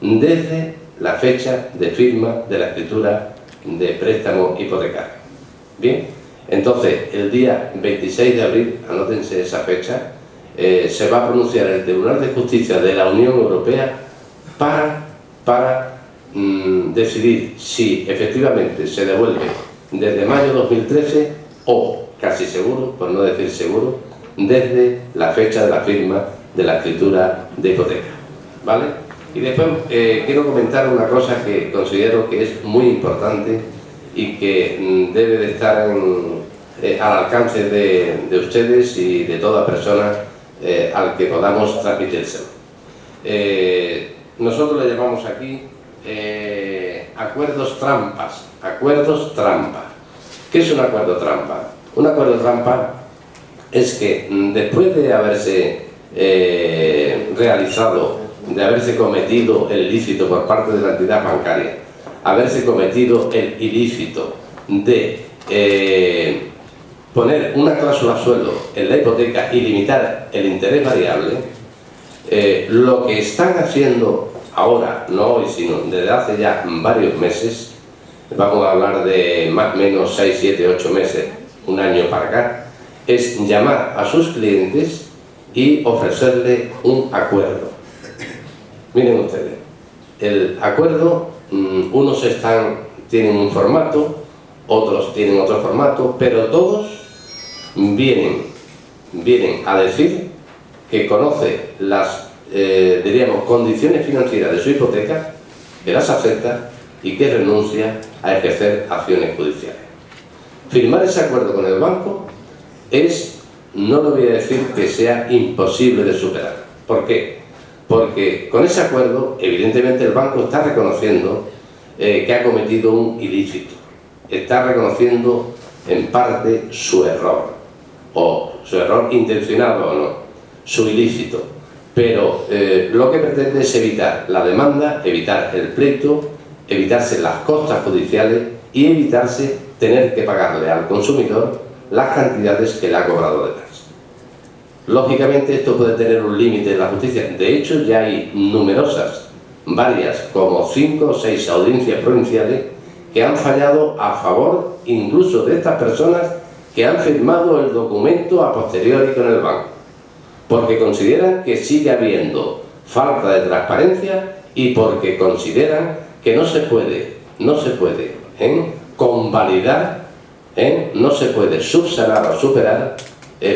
[SPEAKER 2] desde la fecha de firma de la escritura de préstamo hipotecario. Bien, entonces el día 26 de abril, anótense esa fecha, se va a pronunciar el Tribunal de Justicia de la Unión Europea para decidir si efectivamente se devuelve desde mayo de 2013 o, casi seguro, por no decir seguro, desde la fecha de la firma de la escritura de hipoteca. ¿Vale? Y después quiero comentar una cosa que considero que es muy importante y que debe de estar al alcance de ustedes y de toda persona al que podamos transmitírselo. Nosotros le llamamos aquí acuerdos trampas. Acuerdos trampa. ¿Qué es un acuerdo trampa? Un acuerdo trampa es que después de haberse realizado, de haberse cometido el ilícito por parte de la entidad bancaria, haberse cometido el ilícito de poner una cláusula suelo en la hipoteca y limitar el interés variable, lo que están haciendo ahora, no hoy, sino desde hace ya varios meses, vamos a hablar de más o menos 6, 7, 8 meses, un año para acá, es llamar a sus clientes y ofrecerle un acuerdo. Miren ustedes, el acuerdo, unos tienen un formato, otros tienen otro formato, pero todos vienen a decir que conoce las, diríamos, condiciones financieras de su hipoteca, que las acepta y que renuncia a ejercer acciones judiciales. Firmar ese acuerdo con el banco no le voy a decir que sea imposible de superar. ¿Por qué? Porque con ese acuerdo, evidentemente, el banco está reconociendo que ha cometido un ilícito. Está reconociendo en parte su error, o su error intencionado o no, su ilícito. Pero lo que pretende es evitar la demanda, evitar el pleito, evitarse las costas judiciales y evitarse tener que pagarle al consumidor las cantidades que le ha cobrado de más. Lógicamente esto puede tener un límite en la justicia. De hecho, ya hay varias, como 5 o 6 audiencias provinciales que han fallado a favor incluso de estas personas que han firmado el documento a posteriori con el banco, porque consideran que sigue habiendo falta de transparencia y porque consideran que no se puede convalidar, no se puede subsanar o superar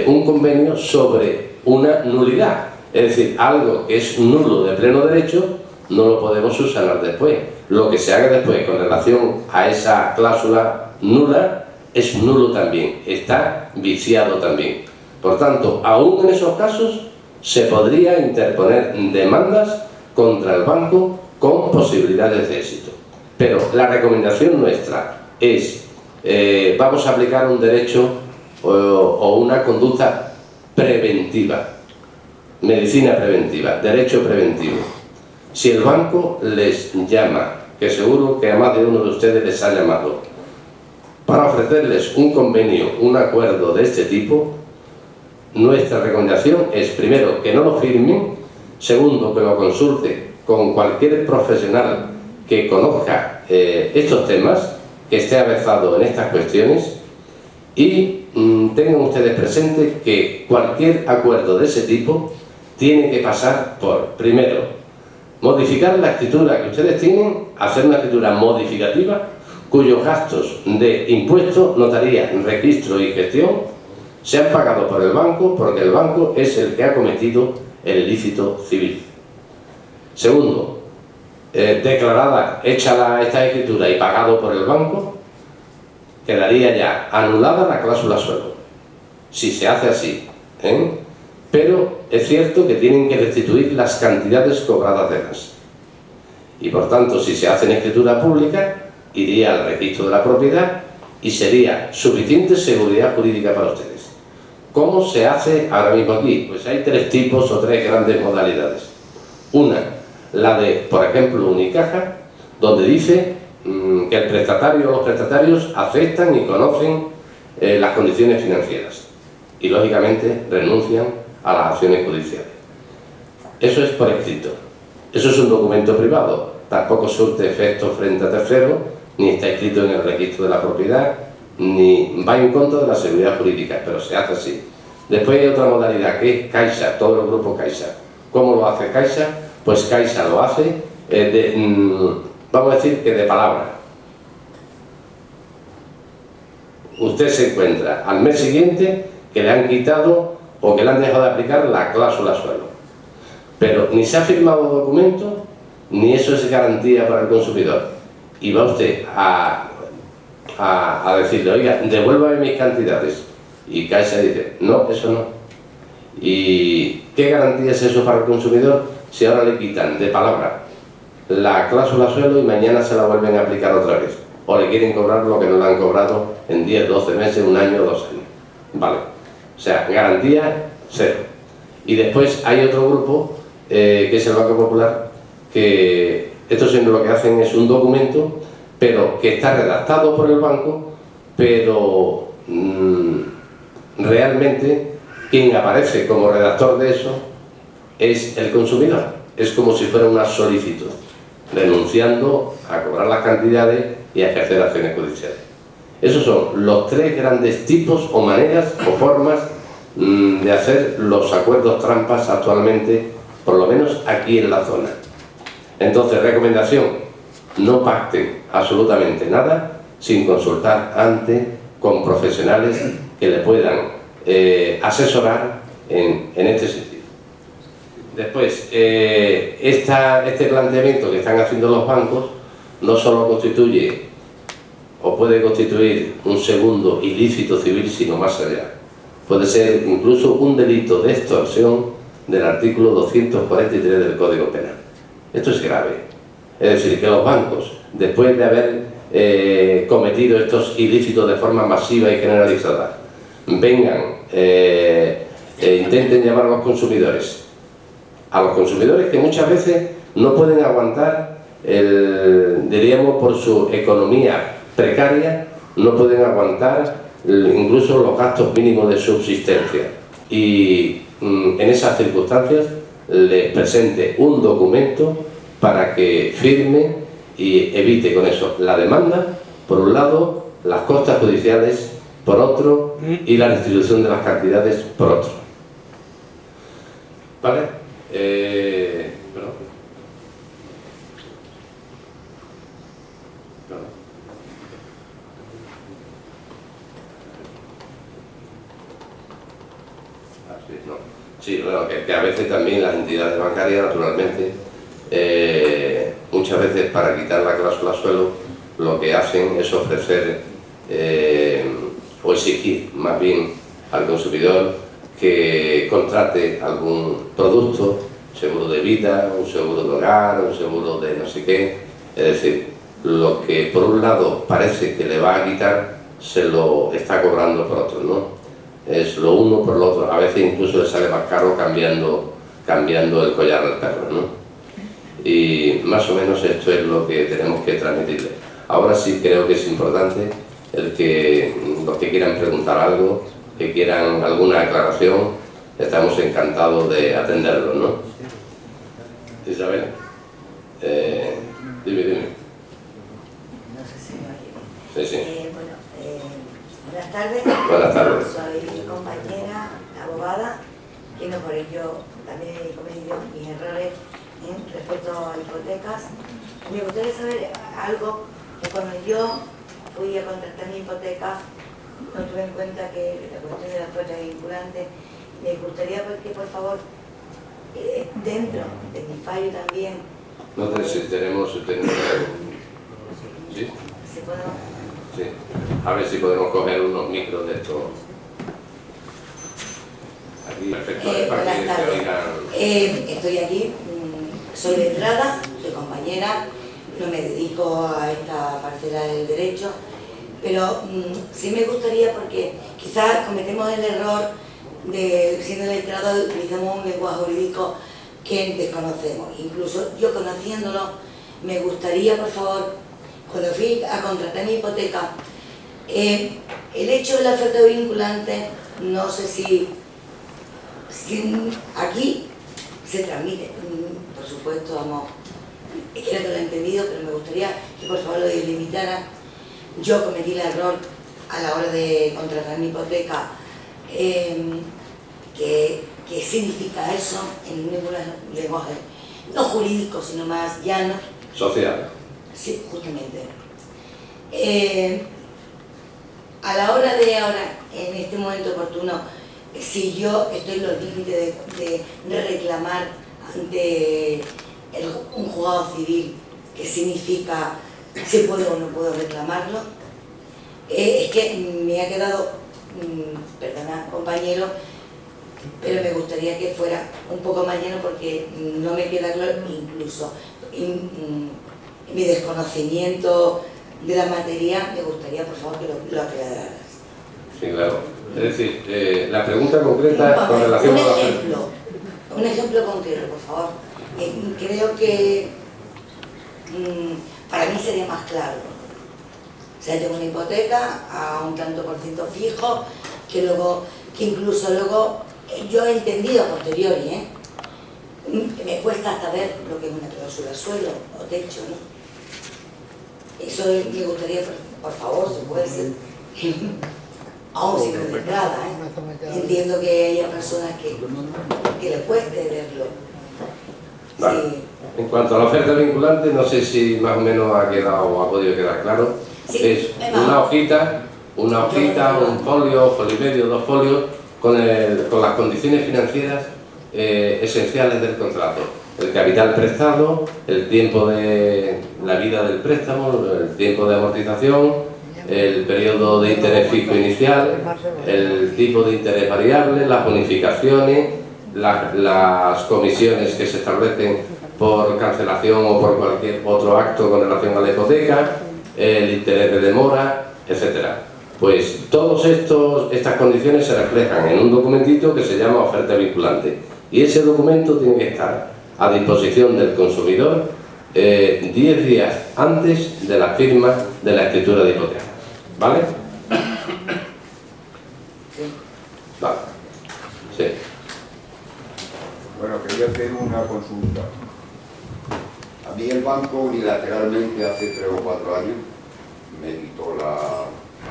[SPEAKER 2] un convenio sobre una nulidad. Es decir, algo que es nulo de pleno derecho no lo podemos subsanar después. Lo que se haga después con relación a esa cláusula nula es nulo también, está viciado también. Por tanto, aún en esos casos se podría interponer demandas contra el banco con posibilidades de éxito. Pero la recomendación nuestra es, vamos a aplicar un derecho o una conducta preventiva, medicina preventiva, derecho preventivo. Si el banco les llama, que seguro que a más de uno de ustedes les ha llamado, para ofrecerles un convenio, un acuerdo de este tipo, nuestra recomendación es, primero, que no lo firmen, segundo, que lo consulte con cualquier profesional que conozca estos temas, que esté avezado en estas cuestiones, y tengan ustedes presente que cualquier acuerdo de ese tipo tiene que pasar por, primero, modificar la escritura que ustedes tienen, hacer una escritura modificativa, cuyos gastos de impuestos, notaría, registro y gestión se han pagado por el banco, porque el banco es el que ha cometido el ilícito civil. Segundo, declarada, hecha esta escritura y pagado por el banco, quedaría ya anulada la cláusula suelo, si se hace así, pero es cierto que tienen que restituir las cantidades cobradas de más. Y por tanto, si se hace en escritura pública, iría al registro de la propiedad y sería suficiente seguridad jurídica para ustedes. ¿Cómo se hace ahora mismo aquí? Pues hay 3 tipos o 3 grandes modalidades. Una, la de, por ejemplo, Unicaja, donde dice que el prestatario o los prestatarios aceptan y conocen las condiciones financieras y, lógicamente, renuncian a las acciones judiciales. Eso es por escrito. Eso es un documento privado. Tampoco surte efecto frente a terceros, ni está escrito en el registro de la propiedad, ni va en contra de la seguridad jurídica, pero se hace así. Después hay otra modalidad que es Caixa, todo el grupo Caixa. ¿Cómo lo hace Caixa? Pues Caixa lo hace, vamos a decir que de palabra. Usted se encuentra al mes siguiente que le han quitado o que le han dejado de aplicar la cláusula suelo. Pero ni se ha firmado documento, ni eso es garantía para el consumidor. Y va usted a decirle, oiga, devuélvame mis cantidades. Y Caixa dice, no, eso no. ¿Y qué garantía es eso para el consumidor si ahora le quitan de palabra la cláusula suelo y mañana se la vuelven a aplicar otra vez? O le quieren cobrar lo que no le han cobrado en 10, 12 meses, un año o 2 años. Vale. O sea, garantía cero. Y después hay otro grupo, que es el Banco Popular, que estos lo que hacen es un documento, pero que está redactado por el banco, pero realmente quien aparece como redactor de eso es el consumidor. Es como si fuera una solicitud, renunciando a cobrar las cantidades y a ejercer acciones judiciales. Esos son los tres grandes tipos o maneras o formas de hacer los acuerdos trampas actualmente, por lo menos aquí en la zona. Entonces, recomendación: no pacten absolutamente nada sin consultar antes con profesionales que le puedan asesorar en este sentido. Después, este planteamiento que están haciendo los bancos no solo constituye o puede constituir un segundo ilícito civil, sino más allá. Puede ser incluso un delito de extorsión del artículo 243 del Código Penal. Esto es grave. Es decir, que los bancos, después de haber cometido estos ilícitos de forma masiva y generalizada, vengan intenten llamar a los consumidores que muchas veces no pueden aguantar, diríamos, por su economía precaria, no pueden aguantar incluso los gastos mínimos de subsistencia, y en esas circunstancias les presente un documento para que firme y evite con eso la demanda, por un lado, las costas judiciales por otro y la restitución de las cantidades por otro. ¿Vale? Perdón. Sí, bueno, que a veces también las entidades bancarias, naturalmente, muchas veces para quitar la cláusula suelo, lo que hacen es ofrecer o exigir más bien al consumidor que contrate algún producto, seguro de vida, un seguro de hogar, un seguro de no sé qué. Es decir, lo que por un lado parece que le va a quitar, se lo está cobrando por otro, ¿no? Es lo uno por lo otro. A veces incluso le sale más caro cambiando el collar del perro, ¿no? Y más o menos esto es lo que tenemos que transmitirle. Ahora sí creo que es importante los que quieran preguntar algo, que quieran alguna aclaración, estamos encantados de atenderlos, ¿no? Isabel, dime.
[SPEAKER 4] No sé si me oye.
[SPEAKER 2] Sí, sí.
[SPEAKER 4] Buenas tardes.
[SPEAKER 2] Buenas tardes.
[SPEAKER 4] Soy compañera, abogada, y no por ello también he cometido mis errores respecto a hipotecas. Me gustaría saber algo, que cuando yo fui a contratar mi hipoteca no tuve en cuenta que la cuestión de las cuotas vinculantes. Me gustaría que, por favor, dentro de mi fallo también...
[SPEAKER 2] No sé si tenemos... ¿Sí?
[SPEAKER 4] ¿Se puede?
[SPEAKER 2] Sí. A ver si podemos coger unos micros de estos. Aquí, perfecto, para que se oigan.
[SPEAKER 4] Estoy aquí, soy letrada, soy compañera, no me dedico a esta parcela del derecho, pero sí me gustaría, porque quizás cometemos el error de, siendo letrado, utilizamos un lenguaje jurídico que desconocemos. Incluso yo, conociéndolo, me gustaría, por favor, cuando fui a contratar mi hipoteca, el hecho de la oferta vinculante, no sé si aquí se transmite, por supuesto, vamos, quiero que lo he entendido, pero me gustaría que por favor lo delimitaran. Yo cometí el error a la hora de contratar mi hipoteca. ¿Qué significa eso en un lenguaje no jurídico, sino más llano?
[SPEAKER 2] Social.
[SPEAKER 4] Sí, justamente. A la hora de ahora, en este momento oportuno, si yo estoy en los límites de reclamar ante un juzgado civil, ¿qué significa si puedo o no puedo reclamarlo? Es que me ha quedado, perdona compañero, pero me gustaría que fuera un poco más lleno, porque no me queda claro, incluso mi desconocimiento de la materia, me gustaría por favor que lo aclararas.
[SPEAKER 2] Sí, claro. Es decir, la pregunta concreta con relación a la...
[SPEAKER 4] Un ejemplo concreto, por favor. Creo que para mí sería más claro. O sea, tengo una hipoteca a un tanto por ciento fijo, que incluso luego yo he entendido a posteriori, me cuesta hasta ver lo que es una cláusula suelo o techo, ¿no? Eso me gustaría, por favor, si puede ser, aún sin de entrada, Entiendo que haya personas que les cueste verlo.
[SPEAKER 2] Vale.
[SPEAKER 4] Sí.
[SPEAKER 2] En cuanto a la oferta vinculante, no sé si más o menos ha quedado o ha podido quedar claro.
[SPEAKER 4] Sí,
[SPEAKER 2] es una hojita, un folio y medio, 2 folios, con las condiciones financieras esenciales del contrato. El capital prestado, el tiempo de la vida del préstamo, el tiempo de amortización, el periodo de interés fijo inicial, el tipo de interés variable, las bonificaciones, las comisiones que se establecen por cancelación o por cualquier otro acto con relación a la hipoteca, el interés de demora, etcétera. Pues todas estas condiciones se reflejan en un documentito que se llama oferta vinculante, y ese documento tiene que estar a disposición del consumidor 10 días antes de la firma de la escritura de hipoteca. ¿Vale? Vale. Sí.
[SPEAKER 5] Bueno, quería hacer una consulta. A mí el banco unilateralmente hace 3 o 4 años me quitó la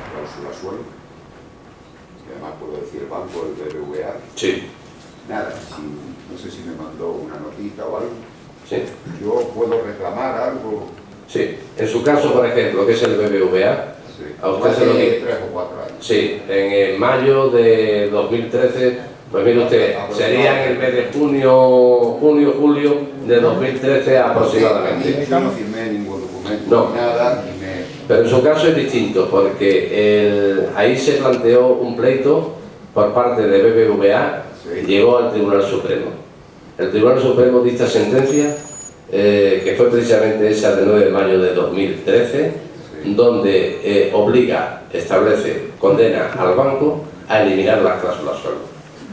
[SPEAKER 5] cláusula suelo. Y además puedo decir el banco, el BBVA.
[SPEAKER 2] Sí.
[SPEAKER 5] Nada, no sé si me mandó una notita o algo.
[SPEAKER 2] Sí.
[SPEAKER 5] ¿Yo puedo reclamar algo?
[SPEAKER 2] Sí. En su caso, por ejemplo, que es el BBVA,
[SPEAKER 5] Sí.
[SPEAKER 2] a usted
[SPEAKER 5] Hace
[SPEAKER 2] se lo quitó.
[SPEAKER 5] 3 o 4 años.
[SPEAKER 2] Sí, en mayo de 2013, pues mire usted, sería en el mes de julio de 2013 aproximadamente.
[SPEAKER 5] Yo no firmé ningún documento,
[SPEAKER 2] No.
[SPEAKER 5] nada, y me...
[SPEAKER 2] Pero en su caso es distinto, porque ahí se planteó un pleito por parte de BBVA y
[SPEAKER 5] Sí.
[SPEAKER 2] llegó al Tribunal Supremo. El Tribunal Supremo dicta sentencia, que fue precisamente esa del 9 de mayo de 2013, donde establece, condena al banco a eliminar las cláusulas suelo.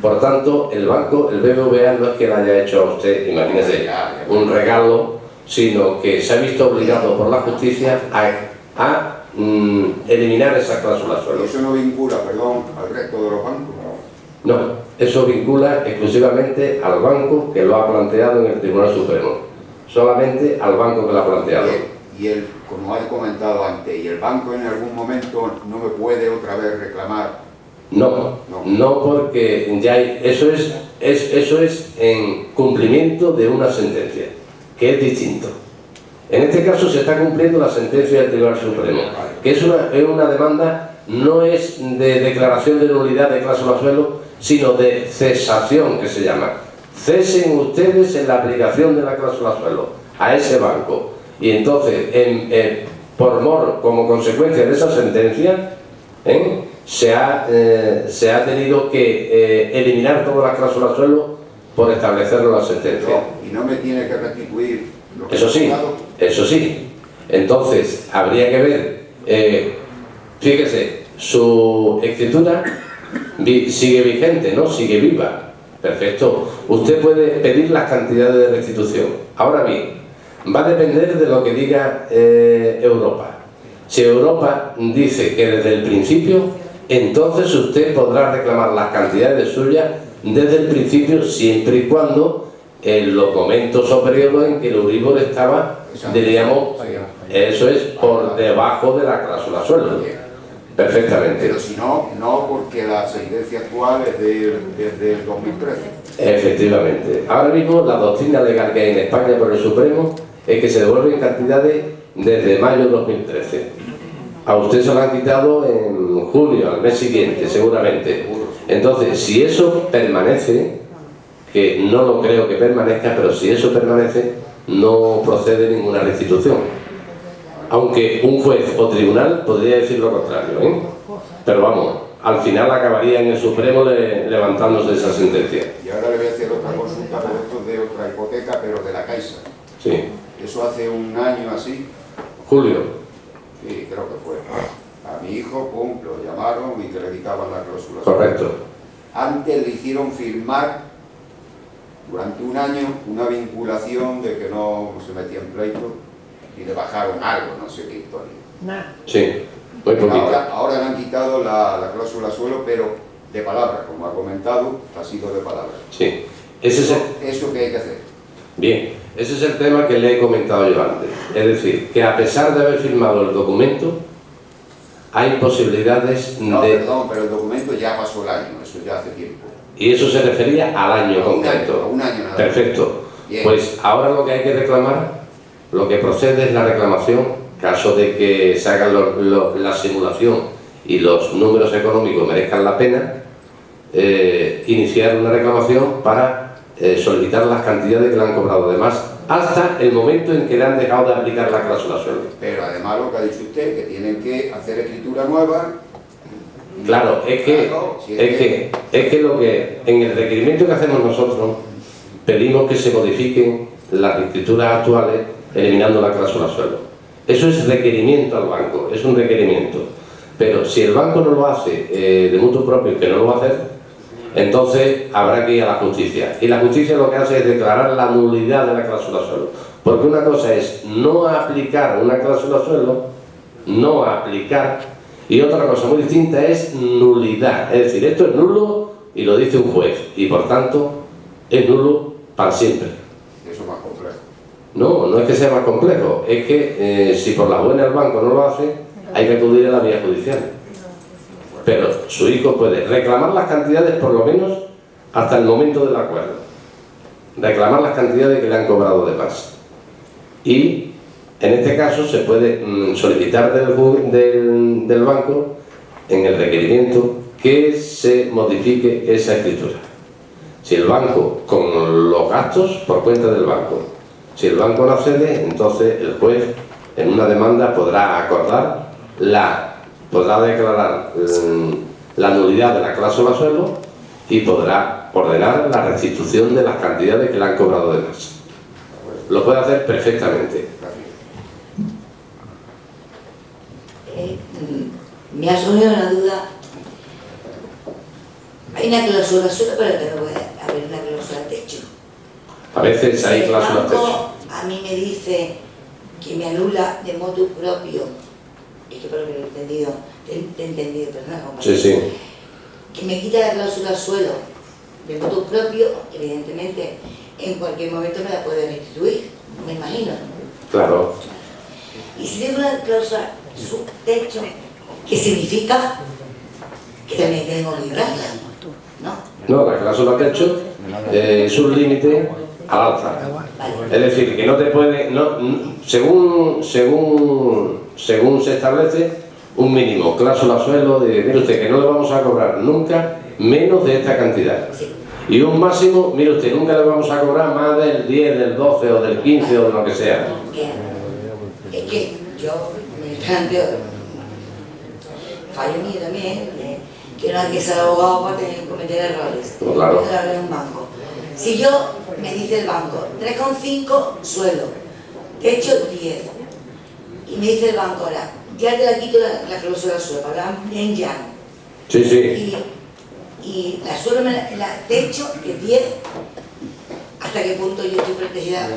[SPEAKER 2] Por tanto, el banco, el BBVA, no es que le haya hecho a usted, imagínese, un regalo, sino que se ha visto obligado por la justicia a eliminar esas cláusulas suelo.
[SPEAKER 5] ¿Y eso no vincula, perdón, al resto de los bancos?
[SPEAKER 2] No, eso vincula exclusivamente al banco que lo ha planteado en el Tribunal Supremo. Solamente al banco que lo ha planteado.
[SPEAKER 5] Y él, como he comentado antes, ¿y el banco en algún momento no me puede otra vez reclamar?
[SPEAKER 2] No, porque ya eso es en cumplimiento de una sentencia, que es distinto. En este caso se está cumpliendo la sentencia del Tribunal Supremo, que es una demanda, no es de declaración de nulidad de cláusula suelo, sino de cesación, que se llama. Cesen ustedes en la aplicación de la cláusula suelo a ese banco. Y entonces, como consecuencia de esa sentencia, se ha tenido que eliminar todas las cláusulas suelo por establecerlo en la sentencia.
[SPEAKER 5] Y no me tiene que restituir lo que
[SPEAKER 2] Eso sí. Entonces, habría que ver, fíjese, su escritura sigue vigente, ¿no? Sigue viva. Perfecto. Usted puede pedir las cantidades de restitución. Ahora bien, va a depender de lo que diga Europa. Si Europa dice que desde el principio, entonces usted podrá reclamar las cantidades suyas desde el principio, siempre y cuando en los momentos o periodos en que el Euribor estaba, diríamos, eso es, por debajo de la cláusula suelo. Perfectamente.
[SPEAKER 5] Pero si no, no, porque la sentencia actual es desde el 2013.
[SPEAKER 2] Efectivamente. Ahora mismo la doctrina legal que hay en España por el Supremo es que se devuelven cantidades desde mayo de 2013. A usted se lo han quitado en junio, al mes siguiente, seguramente. Entonces, si eso permanece, que no lo creo que permanezca, pero si eso permanece, no procede ninguna restitución. Aunque un juez o tribunal podría decir lo contrario, Pero vamos, al final acabaría en el Supremo levantándose esa sentencia.
[SPEAKER 5] Y ahora le voy a hacer otra consulta, pero esto es de otra hipoteca, pero de la Caixa.
[SPEAKER 2] Sí.
[SPEAKER 5] Eso hace un año así.
[SPEAKER 2] Julio.
[SPEAKER 5] Sí, creo que fue. A mi hijo, pum, lo llamaron y que le quitaban la cláusula.
[SPEAKER 2] Correcto.
[SPEAKER 5] Antes le hicieron firmar durante un año una vinculación de que no se metía en pleito y le bajaron algo, no sé qué historia.
[SPEAKER 2] Sí, muy poquito.
[SPEAKER 5] Ahora le han quitado la cláusula suelo, pero de palabra, como ha comentado, ha sido de palabra.
[SPEAKER 2] Sí. Ese es
[SPEAKER 5] ¿Eso qué hay que hacer?
[SPEAKER 2] Bien, ese es el tema que le he comentado yo antes. Es decir, que a pesar de haber firmado el documento, hay posibilidades
[SPEAKER 5] No,
[SPEAKER 2] de...
[SPEAKER 5] perdón, pero el documento ya pasó el año, eso ya hace tiempo.
[SPEAKER 2] Y eso se refería al año concreto.
[SPEAKER 5] A un año nada más.
[SPEAKER 2] Perfecto.
[SPEAKER 5] Bien.
[SPEAKER 2] Pues ahora lo que hay que reclamar, lo que procede es la reclamación, caso de que se haga la simulación y los números económicos merezcan la pena, iniciar una reclamación para solicitar las cantidades que le han cobrado de más hasta el momento en que le han dejado de aplicar la cláusula suelo.
[SPEAKER 5] Pero además lo que ha dicho usted, que tienen que hacer escritura nueva.
[SPEAKER 2] Claro, es que lo que en el requerimiento que hacemos nosotros pedimos que se modifiquen las escrituras actuales eliminando la cláusula suelo. Eso es requerimiento al banco, es un requerimiento. Pero si el banco no lo hace de mutuo propio, que no lo va a hacer, entonces habrá que ir a la justicia. Y la justicia lo que hace es declarar la nulidad de la cláusula suelo. Porque una cosa es no aplicar una cláusula suelo, no aplicar, y otra cosa muy distinta es nulidad. Es decir, esto es nulo y lo dice un juez, y por tanto es nulo para siempre.
[SPEAKER 5] Eso es más complejo.
[SPEAKER 2] No, no es que sea más complejo, es que si por la buena el banco no lo hace, hay que acudir a la vía judicial. Pero su hijo puede reclamar las cantidades por lo menos hasta el momento del acuerdo. Reclamar las cantidades que le han cobrado de más. Y en este caso se puede solicitar del banco en el requerimiento que se modifique esa escritura. Si el banco, con los gastos por cuenta del banco, si el banco no accede, entonces el juez en una demanda podrá acordar podrá declarar la nulidad de la cláusula suelo y podrá ordenar la restitución de las cantidades que le han cobrado de más. Lo puede hacer perfectamente.
[SPEAKER 4] Me ha surgido una duda. Hay una cláusula suelo, pero que no puede haber una cláusula techo.
[SPEAKER 2] A veces hay cláusulas
[SPEAKER 4] techo.
[SPEAKER 2] techo.
[SPEAKER 4] A mí me dice que me anula de motu propio. Es que por lo que lo he entendido, te he entendido, perdona, compañero.
[SPEAKER 2] Sí, sí.
[SPEAKER 4] Que me quita la cláusula suelo de motu propio, evidentemente, en cualquier momento me la puede restituir, me imagino.
[SPEAKER 2] Claro.
[SPEAKER 4] Y si tengo una cláusula subtecho, ¿qué significa? Que también tengo que quitarla, ¿no?
[SPEAKER 2] No, la cláusula techo es un límite al alza.
[SPEAKER 4] Vale.
[SPEAKER 2] Es decir, que no te puede, según se establece un mínimo, cláusula suelo de, mire usted, que no le vamos a cobrar nunca menos de esta cantidad.
[SPEAKER 4] Sí.
[SPEAKER 2] Y un máximo, mire usted, nunca le vamos a cobrar más del 10, del 12 o del 15 o de lo que sea.
[SPEAKER 4] Es que yo me planteo, fallo mío también, que no hay que ser abogado para cometer errores.
[SPEAKER 2] Pues claro.
[SPEAKER 4] En un banco. Si yo, me dice el banco, 3,5 suelo, techo 10, y me dice el banco ahora, ya te la quito la cláusula suelo, hablar bien llano.
[SPEAKER 2] Sí, sí.
[SPEAKER 4] Y la suelo, la techo que 10, ¿hasta qué punto yo estoy protegida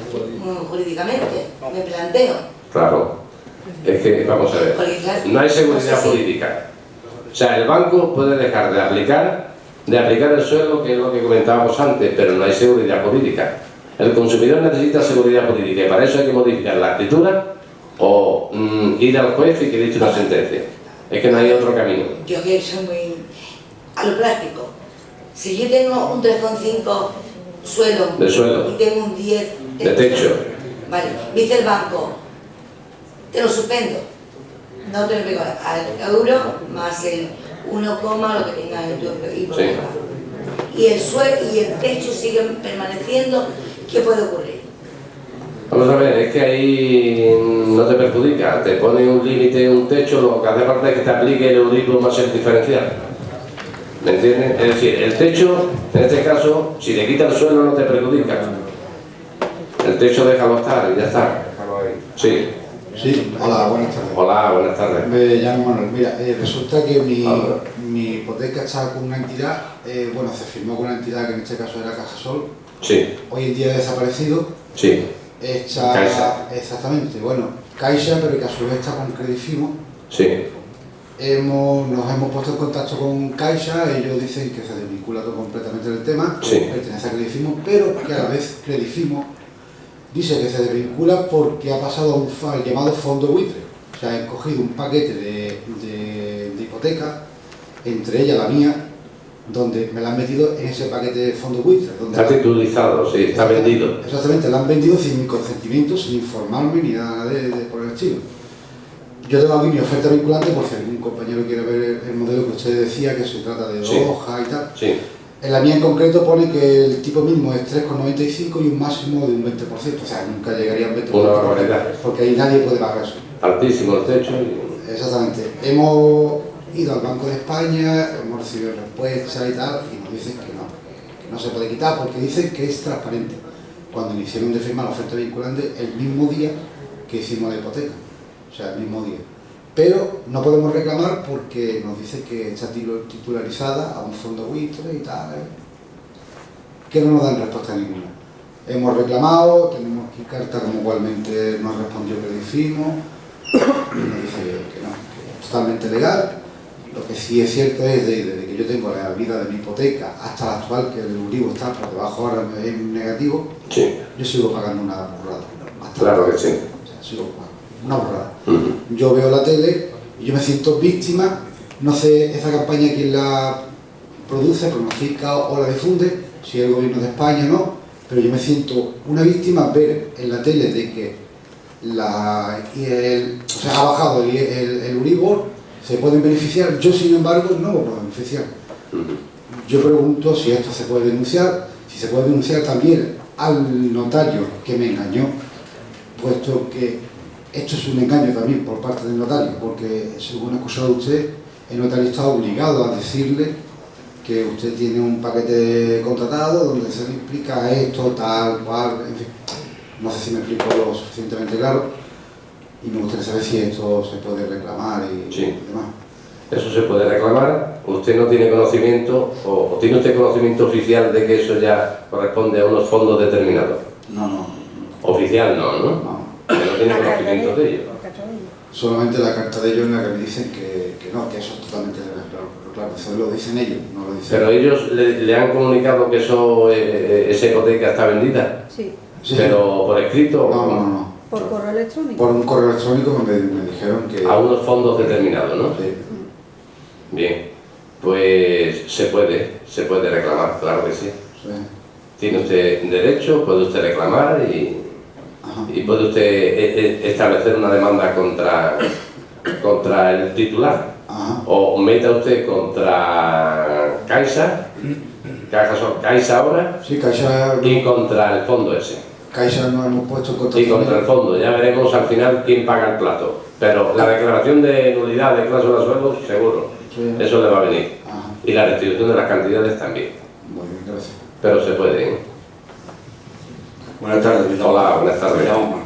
[SPEAKER 4] jurídicamente? Me planteo.
[SPEAKER 2] Claro. Es que, vamos a ver,
[SPEAKER 4] Porque, claro,
[SPEAKER 2] no hay seguridad
[SPEAKER 4] no sé si-
[SPEAKER 2] jurídica. O sea, el banco puede dejar de aplicar el suelo, que es lo que comentábamos antes, pero no hay seguridad jurídica. El consumidor necesita seguridad jurídica y para eso hay que modificar la escritura o ir al juez y que dicte una sentencia. Es que no hay otro camino.
[SPEAKER 4] Yo que soy muy... a lo práctico. Si yo tengo un 3,5 suelo,
[SPEAKER 2] De suelo.
[SPEAKER 4] y tengo un 10
[SPEAKER 2] De techo.
[SPEAKER 4] Vale, dice el banco, te lo suspendo. No te lo pego al euro más el 1, lo que tengas en tu hipoteca. Y el suelo y el techo siguen permaneciendo, ¿qué puede ocurrir?
[SPEAKER 2] Vamos a ver, es que ahí no te perjudica, te pone un límite, un techo, lo que hace falta es que te aplique el Euribor más el diferencial. ¿Me entiendes? Es decir, el techo, en este caso, si te quita el suelo no te perjudica. El techo déjalo estar y ya está.
[SPEAKER 5] Déjalo ahí.
[SPEAKER 2] Sí.
[SPEAKER 6] Sí, hola, buenas tardes.
[SPEAKER 2] Hola, buenas tardes.
[SPEAKER 6] Me llamo Manuel. Mira, resulta que
[SPEAKER 2] Hola.
[SPEAKER 6] mi hipoteca está con una entidad, bueno, se firmó con una entidad que en este caso era Cajasol,
[SPEAKER 2] Sí,
[SPEAKER 6] hoy en día ha desaparecido,
[SPEAKER 2] sí,
[SPEAKER 6] hecha...
[SPEAKER 2] Caixa.
[SPEAKER 6] Exactamente, bueno, Caixa, pero que a su vez está con Credifimo.
[SPEAKER 2] sí,
[SPEAKER 6] Nos hemos puesto en contacto con Caixa, ellos dicen que se desvincula todo completamente del tema,
[SPEAKER 2] Sí.
[SPEAKER 6] pertenece a Credifimo, pero que a la vez Credifimo dice que se desvincula porque ha pasado a un al llamado fondo buitre. O sea, he cogido un paquete de hipoteca, entre ellas la mía, donde me la han metido en ese paquete de fondo buitre. Donde
[SPEAKER 2] está titulizado, sí, está vendido.
[SPEAKER 6] Exactamente, la han vendido sin mi consentimiento, sin informarme ni nada por el estilo. Yo tengo aquí mi oferta vinculante por si algún compañero quiere ver el modelo que usted decía, que se trata de
[SPEAKER 2] Sí.
[SPEAKER 6] hoja y tal.
[SPEAKER 2] Sí,
[SPEAKER 6] En la mía en concreto pone que el tipo mínimo es 3,95 y un máximo de un 20%, o sea, nunca llegaría al 20%.
[SPEAKER 2] Una barbaridad.
[SPEAKER 6] Porque ahí nadie puede pagar eso.
[SPEAKER 2] altísimo el techo y...
[SPEAKER 6] Exactamente. Hemos ido al Banco de España, hemos recibido respuestas y tal, y nos dicen que no se puede quitar porque dicen que es transparente. Cuando me hicieron de firmar la oferta vinculante el mismo día que hicimos la hipoteca, o sea, el mismo día. Pero no podemos reclamar porque nos dice que está titularizada a un fondo buitre y tal, que no nos dan respuesta ninguna. Hemos reclamado, tenemos aquí carta como igualmente nos respondió Credifimo, y nos dice que no, que es totalmente legal. Lo que sí es cierto es desde que yo tengo la vida de mi hipoteca hasta la actual, que el Euribor está por debajo ahora en negativo,
[SPEAKER 2] Sí,
[SPEAKER 6] yo sigo pagando una burrada.
[SPEAKER 2] claro que sí.
[SPEAKER 6] O sea, sigo pagando una burrada.
[SPEAKER 2] Ujú.
[SPEAKER 6] Yo veo la tele y yo me siento víctima, no sé esa campaña quién la produce, pronostica o la difunde, si es el gobierno de España o no, pero yo me siento una víctima ver en la tele de que o sea, ha bajado el Euribor, se pueden beneficiar, yo sin embargo no me puedo beneficiar.
[SPEAKER 2] Ujú.
[SPEAKER 6] Yo pregunto si esto se puede denunciar, si se puede denunciar también al notario que me engañó, puesto que esto es un engaño también por parte del notario, porque según ha acusado usted, el notario está obligado a decirle que usted tiene un paquete contratado donde se le explica esto, tal, cual, en fin. No sé si me explico lo suficientemente claro y me gustaría saber si esto se puede reclamar y
[SPEAKER 2] Sí.
[SPEAKER 6] demás.
[SPEAKER 2] Eso se puede reclamar. ¿Usted no tiene conocimiento o tiene usted conocimiento oficial de que eso ya corresponde a unos fondos determinados?
[SPEAKER 6] No.
[SPEAKER 2] Oficial no, ¿no?
[SPEAKER 6] No.
[SPEAKER 2] Que no tiene conocimiento de ello.
[SPEAKER 6] Solamente la carta de ellos en la que me dicen que no, que eso es totalmente legal, pero claro, eso lo dicen ellos, no lo dicen.
[SPEAKER 2] Pero ellos le han comunicado que eso, esa hipoteca está vendida,
[SPEAKER 7] Sí,
[SPEAKER 6] Sí.
[SPEAKER 2] pero por escrito
[SPEAKER 6] No.
[SPEAKER 7] por correo electrónico.
[SPEAKER 6] Por un correo electrónico me dijeron que...
[SPEAKER 2] a unos fondos determinados, ¿no?
[SPEAKER 6] Sí.
[SPEAKER 2] Bien, pues se puede reclamar, claro que sí.
[SPEAKER 6] Sí.
[SPEAKER 2] Tiene usted derecho, puede usted reclamar
[SPEAKER 6] Ajá.
[SPEAKER 2] y puede usted establecer una demanda contra el titular.
[SPEAKER 6] Ajá.
[SPEAKER 2] O meta usted contra Caixa ahora,
[SPEAKER 6] Sí, Caixa,
[SPEAKER 2] y contra el fondo ese.
[SPEAKER 6] Caixa nos hemos puesto en contacto
[SPEAKER 2] Y contra
[SPEAKER 6] con
[SPEAKER 2] el fondo, ya veremos al final quién paga el plato. Pero la declaración de nulidad de cláusula de sueldo, seguro,
[SPEAKER 6] Sí.
[SPEAKER 2] eso le va a venir.
[SPEAKER 6] Ajá.
[SPEAKER 2] Y la restitución de las cantidades también.
[SPEAKER 6] Muy bien, gracias.
[SPEAKER 2] Pero se puede, ¿eh?
[SPEAKER 8] Buenas tardes. mi nombre-
[SPEAKER 2] Hola, buenas tardes.
[SPEAKER 8] me llamo Juan.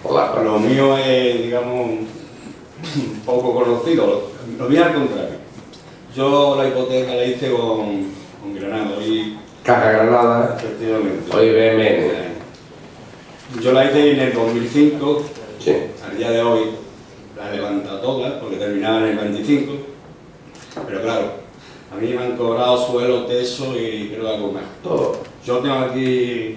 [SPEAKER 2] Hola, Juan.
[SPEAKER 8] Lo mío es, digamos, un poco conocido. Lo mío al contrario. Yo la hipoteca la hice con Granada y
[SPEAKER 2] Caja Granada,
[SPEAKER 8] efectivamente.
[SPEAKER 2] hoy BMN.
[SPEAKER 8] Yo la hice en el 2005,
[SPEAKER 2] Sí,
[SPEAKER 8] al día de hoy la he levantado toda porque terminaba en el 25. Pero claro, a mí me han cobrado suelo, techo y creo algo más.
[SPEAKER 2] todo.
[SPEAKER 8] Yo tengo aquí,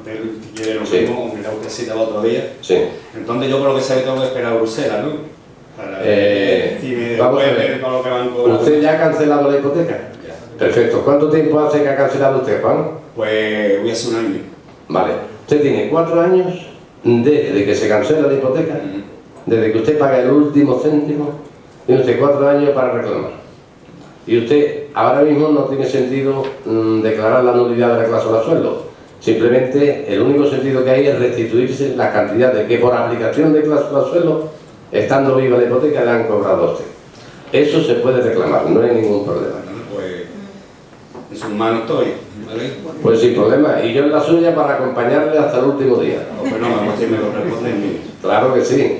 [SPEAKER 8] si quiere lo
[SPEAKER 2] Sí.
[SPEAKER 8] mismo, mira usted cita el otro día.
[SPEAKER 2] Sí.
[SPEAKER 8] Entonces yo por lo que sé tengo que esperar a Bruselas, ¿no? Para si me
[SPEAKER 2] vamos a ver.
[SPEAKER 8] devuelven con lo que me han cobrado.
[SPEAKER 2] ¿Usted ya ha cancelado la hipoteca?
[SPEAKER 8] Ya.
[SPEAKER 2] Perfecto. ¿Cuánto tiempo hace que ha cancelado usted, Juan?
[SPEAKER 8] Pues voy a hacer un año.
[SPEAKER 2] Vale. Usted tiene 4 años desde que se cancela la hipoteca, desde que usted paga el último céntimo, tiene usted 4 años para reclamar. Y usted ahora mismo no tiene sentido declarar la nulidad de la cláusula de sueldo. Simplemente el único sentido que hay es restituirse las cantidades que por aplicación de cláusula de sueldo, estando viva la hipoteca, le han cobrado a usted. Eso se puede reclamar, no hay ningún problema.
[SPEAKER 8] Pues en sus manos estoy, ¿vale?
[SPEAKER 2] Pues sin problema. Y yo en la suya para acompañarle hasta el último día.
[SPEAKER 8] Pues no, vamos a me corresponde en mí.
[SPEAKER 2] Claro que sí.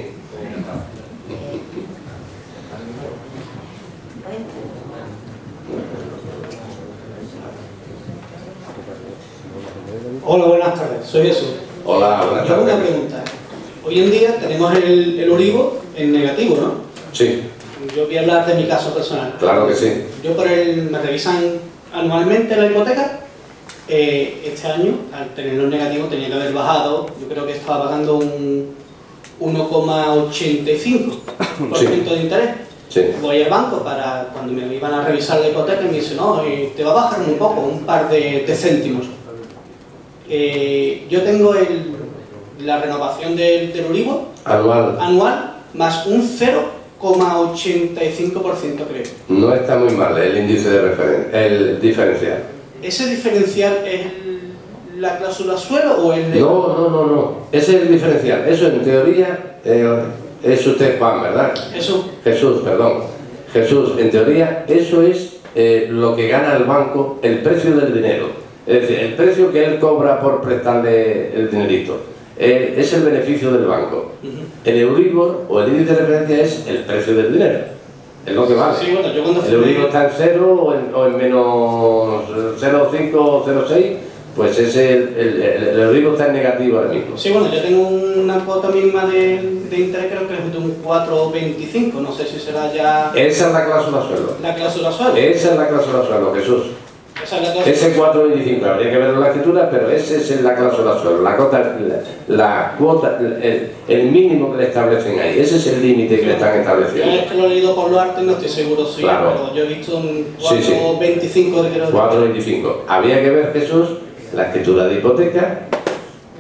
[SPEAKER 7] Soy Jesús.
[SPEAKER 2] Hola, buenas
[SPEAKER 7] Yo
[SPEAKER 2] tardes.
[SPEAKER 7] una pregunta. Hoy en día tenemos el Euribor en negativo, ¿no?
[SPEAKER 2] Sí,
[SPEAKER 7] Yo voy a hablar de mi caso personal.
[SPEAKER 2] claro que sí.
[SPEAKER 7] Yo me revisan anualmente la hipoteca. Este año, al tenerlo en negativo, tenía que haber bajado. Yo creo que estaba pagando un 1,85% de interés.
[SPEAKER 2] Sí.
[SPEAKER 7] Voy al banco para cuando me iban a revisar la hipoteca y me dicen, no, te va a bajar muy poco, un par de céntimos. Yo tengo la renovación del Euribor anual más un 0,85%, creo.
[SPEAKER 2] No está muy mal el índice de referencia, el diferencial.
[SPEAKER 7] ¿Ese diferencial es la cláusula suelo o el de...?
[SPEAKER 2] No. Ese es el diferencial. Eso en teoría es usted Juan, ¿verdad? Jesús, perdón. Jesús, en teoría eso es lo que gana el banco, el precio del dinero. Es decir, el precio que él cobra por prestarle el dinerito. Es el beneficio del banco. El Euribor o el índice de referencia es el precio del dinero. Es lo que vale.
[SPEAKER 7] Sí, bueno, yo cuando
[SPEAKER 2] el Euribor está en 0 o en menos 0,5 o 0,6, pues el Euribor está en negativo ahora mismo.
[SPEAKER 7] Sí, bueno, yo tengo una cuota mínima de interés, creo que es de un 4,25, no sé si será ya...
[SPEAKER 2] Esa es la cláusula suelo.
[SPEAKER 7] ¿La cláusula suelo?
[SPEAKER 2] Esa es la cláusula suelo, Jesús.
[SPEAKER 7] Esa es la cláusula.
[SPEAKER 2] Ese 4,25, habría que verlo en la escritura, pero ese es la cláusula suelo, la cuota, el mínimo que le establecen ahí, ese es el límite que le están
[SPEAKER 7] Yo
[SPEAKER 2] estableciendo.
[SPEAKER 7] es que lo he leído por lo arte, no estoy seguro si
[SPEAKER 2] Claro.
[SPEAKER 7] pero yo he visto un
[SPEAKER 2] Sí, sí.
[SPEAKER 7] 4,25 de creo.
[SPEAKER 2] 4,25. Había que ver, Jesús, la escritura de hipoteca,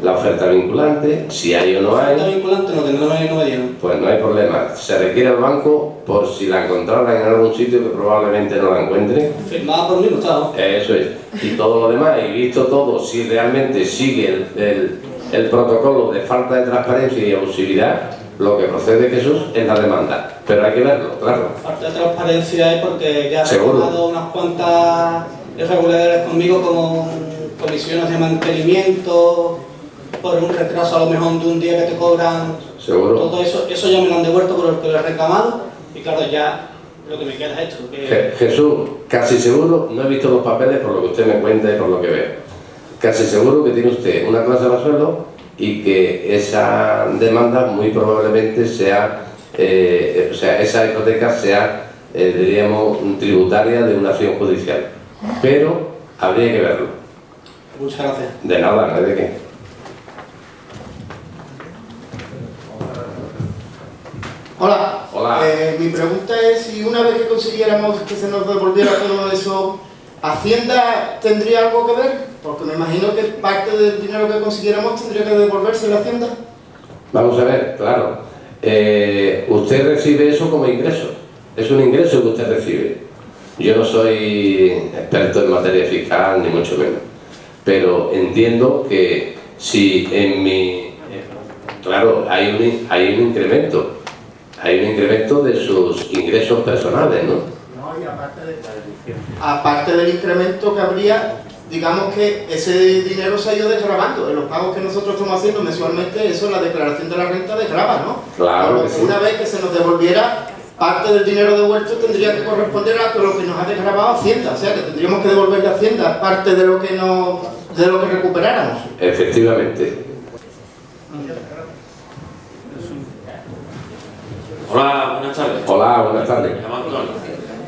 [SPEAKER 2] la oferta vinculante, si hay o no
[SPEAKER 7] Oferta
[SPEAKER 2] hay,
[SPEAKER 7] vinculante no tendrá, no me dieron.
[SPEAKER 2] pues no hay problema. Se requiere al banco por si la encontraran en algún sitio que probablemente no la encuentren.
[SPEAKER 7] Firmada por mí, no está, ¿no?
[SPEAKER 2] Eso es. Y todo lo demás, y visto todo, si realmente sigue el protocolo de falta de transparencia y abusividad, lo que procede, Jesús, es la demanda. Pero hay que verlo, claro.
[SPEAKER 7] Falta de transparencia es porque ya han
[SPEAKER 2] Seguro.
[SPEAKER 7] tomado unas cuantas irregularidades conmigo, como comisiones de mantenimiento, por un retraso a lo mejor de un día que te cobran.
[SPEAKER 2] Seguro.
[SPEAKER 7] Todo eso ya me lo han devuelto por lo que lo he reclamado. Y claro, ya lo que me queda es esto. Que...
[SPEAKER 2] Jesús, casi seguro, no he visto los papeles por lo que usted me cuenta y por lo que veo. Casi seguro que tiene usted una cláusula suelo y que esa demanda muy probablemente sea, esa hipoteca sea, diríamos, tributaria de una acción judicial. Pero habría que verlo.
[SPEAKER 7] Muchas gracias.
[SPEAKER 2] De nada, no hay de qué.
[SPEAKER 9] Hola.
[SPEAKER 2] Hola.
[SPEAKER 9] Mi pregunta es si una vez que consiguiéramos que se nos devolviera todo eso, ¿Hacienda tendría algo que ver? Porque me imagino que parte del dinero que consiguiéramos tendría que devolverse la Hacienda.
[SPEAKER 2] Vamos a ver, claro. Usted recibe eso como ingreso. Es un ingreso que usted recibe. Yo no soy experto en materia fiscal, ni mucho menos. Pero entiendo que si en mi... Claro, hay un incremento. Hay un incremento de sus ingresos personales, ¿no?
[SPEAKER 9] No, y aparte del incremento que habría, digamos que ese dinero se ha ido desgravando. En los pagos que nosotros estamos haciendo mensualmente, eso en la declaración de la renta desgrava, ¿no?
[SPEAKER 2] Claro
[SPEAKER 9] Por lo
[SPEAKER 2] que
[SPEAKER 9] que
[SPEAKER 2] sí.
[SPEAKER 9] una vez que se nos devolviera parte del dinero devuelto, tendría que corresponder a lo que nos ha desgravado Hacienda. O sea, que tendríamos que devolverle a Hacienda parte de lo que recuperáramos.
[SPEAKER 2] Efectivamente.
[SPEAKER 10] Hola, buenas tardes.
[SPEAKER 2] Hola, buenas tardes.
[SPEAKER 10] Me llamo Antonio.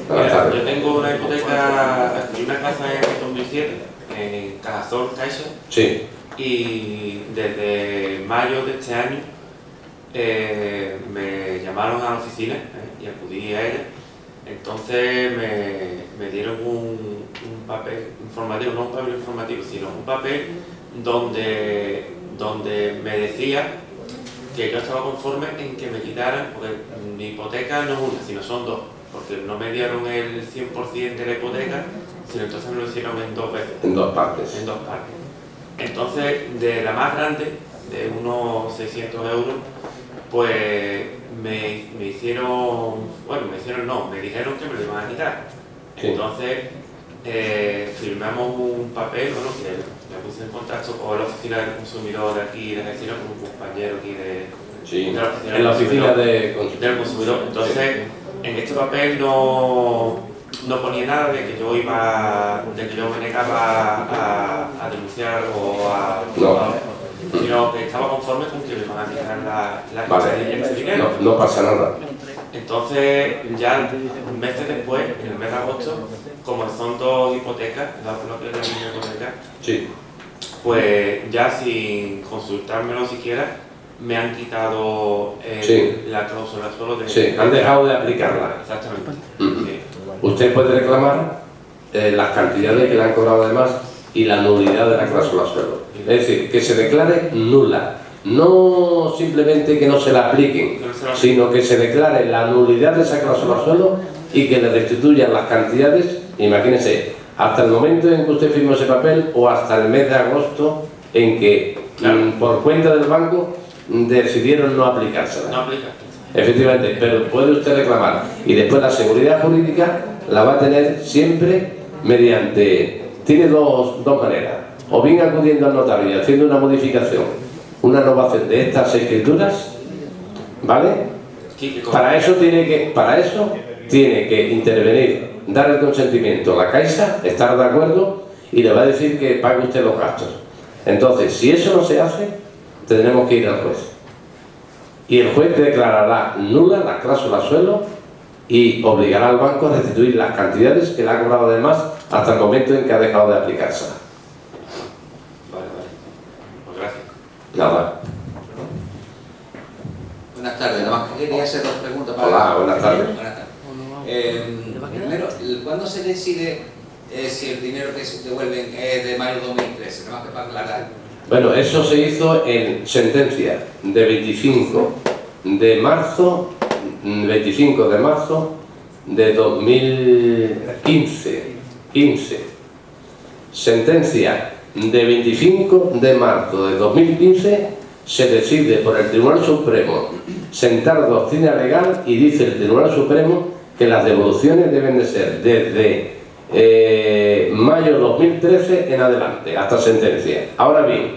[SPEAKER 2] Buenas
[SPEAKER 10] Mira,
[SPEAKER 2] tardes.
[SPEAKER 10] yo tengo una hipoteca, adquirí una casa en 2007 en Cajasol, Caixa,
[SPEAKER 2] Sí.
[SPEAKER 10] y desde mayo de este año me llamaron a la oficina y acudí a ella. Entonces me dieron un papel informativo, no un papel informativo, sino un papel donde me decía que yo estaba conforme en que me quitaran, porque mi hipoteca no es una, sino son dos, porque no me dieron el 100% de la hipoteca, sino entonces me lo hicieron en dos veces.
[SPEAKER 2] En dos partes.
[SPEAKER 10] En dos partes. Entonces, de la más grande, de unos 600 euros, pues me hicieron, me dijeron que me lo iban a quitar.
[SPEAKER 2] Sí.
[SPEAKER 10] Entonces, firmamos un papel, bueno, que me puse en contacto con la oficina del consumidor de aquí, de Algeciras, con un compañero aquí
[SPEAKER 2] Sí,
[SPEAKER 10] de la oficina
[SPEAKER 2] en la oficina
[SPEAKER 10] del consumidor. Entonces, en este papel no ponía nada de que yo me negaba a denunciar o a...
[SPEAKER 2] No.
[SPEAKER 10] sino que estaba conforme con que me van a quitar la
[SPEAKER 2] Vale,
[SPEAKER 10] ese dinero.
[SPEAKER 2] no pasa nada.
[SPEAKER 10] Entonces, ya meses después, en el mes de agosto, como son dos hipotecas, lo que es la misma hipoteca,
[SPEAKER 2] Sí.
[SPEAKER 10] pues ya sin consultármelo siquiera, me han quitado
[SPEAKER 2] Sí.
[SPEAKER 10] la cláusula solo de...
[SPEAKER 2] Sí, han dejado de aplicarla.
[SPEAKER 10] Exactamente.
[SPEAKER 2] Ujú.
[SPEAKER 10] Sí.
[SPEAKER 2] Usted puede reclamar las cantidades que le han cobrado además y la nulidad de la cláusula suelo. Es decir, que se declare nula. No simplemente que no se la apliquen, sino que se declare la nulidad de esa cláusula suelo y que le restituyan las cantidades, imagínense, hasta el momento en que usted firmó ese papel o hasta el mes de agosto en que, por cuenta del banco, decidieron no aplicársela.
[SPEAKER 10] No aplica.
[SPEAKER 2] Efectivamente, pero puede usted reclamar y después la seguridad jurídica la va a tener siempre mediante, tiene dos maneras, o bien acudiendo al notario y haciendo una modificación, una innovación de estas escrituras, ¿vale? Para eso tiene que intervenir, dar el consentimiento a la Caixa, estar de acuerdo y le va a decir que pague usted los gastos. Entonces, si eso no se hace, tendremos que ir al juez. Y el juez declarará nula la cláusula suelo y obligará al banco a restituir las cantidades que le ha cobrado además hasta el momento en que ha dejado de aplicársela.
[SPEAKER 10] Vale. Pues gracias.
[SPEAKER 2] Nada.
[SPEAKER 11] Buenas tardes, nada más que quería hacer dos preguntas para...
[SPEAKER 2] Hola, buenas tardes.
[SPEAKER 11] Buenas tardes. Primero, ¿cuándo se decide si el dinero que se devuelven es de mayo de 2013? Nada más que para aclarar.
[SPEAKER 2] Bueno, eso se hizo en sentencia de 25 de marzo de 2015. Sentencia de 25 de marzo de 2015 se decide por el Tribunal Supremo sentar doctrina legal y dice el Tribunal Supremo que las devoluciones deben de ser desde mayo 2013 en adelante, hasta sentencia. Ahora bien,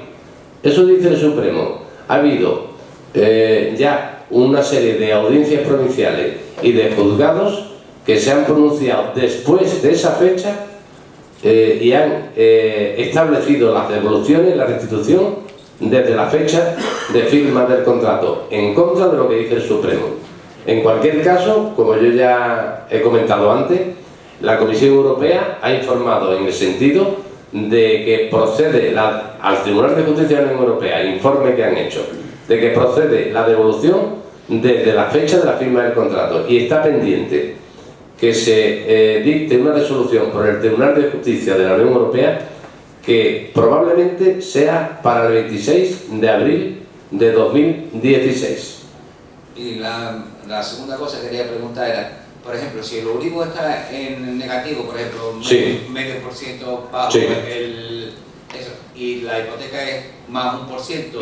[SPEAKER 2] eso dice el Supremo. Ha habido ya una serie de audiencias provinciales y de juzgados que se han pronunciado después de esa fecha y han establecido las devoluciones, la restitución desde la fecha de firma del contrato, en contra de lo que dice el Supremo. En cualquier caso, como yo ya he comentado antes, la Comisión Europea ha informado en el sentido de que procede al Tribunal de Justicia de la Unión Europea, el informe que han hecho, de que procede la devolución desde la fecha de la firma del contrato y está pendiente que se dicte una resolución por el Tribunal de Justicia de la Unión Europea que probablemente sea para el 26 de abril de 2016.
[SPEAKER 11] Y la segunda cosa que quería preguntar era, por ejemplo, si el Euribor está en negativo, por ejemplo, medio por ciento bajo eso, y la hipoteca es más 1%,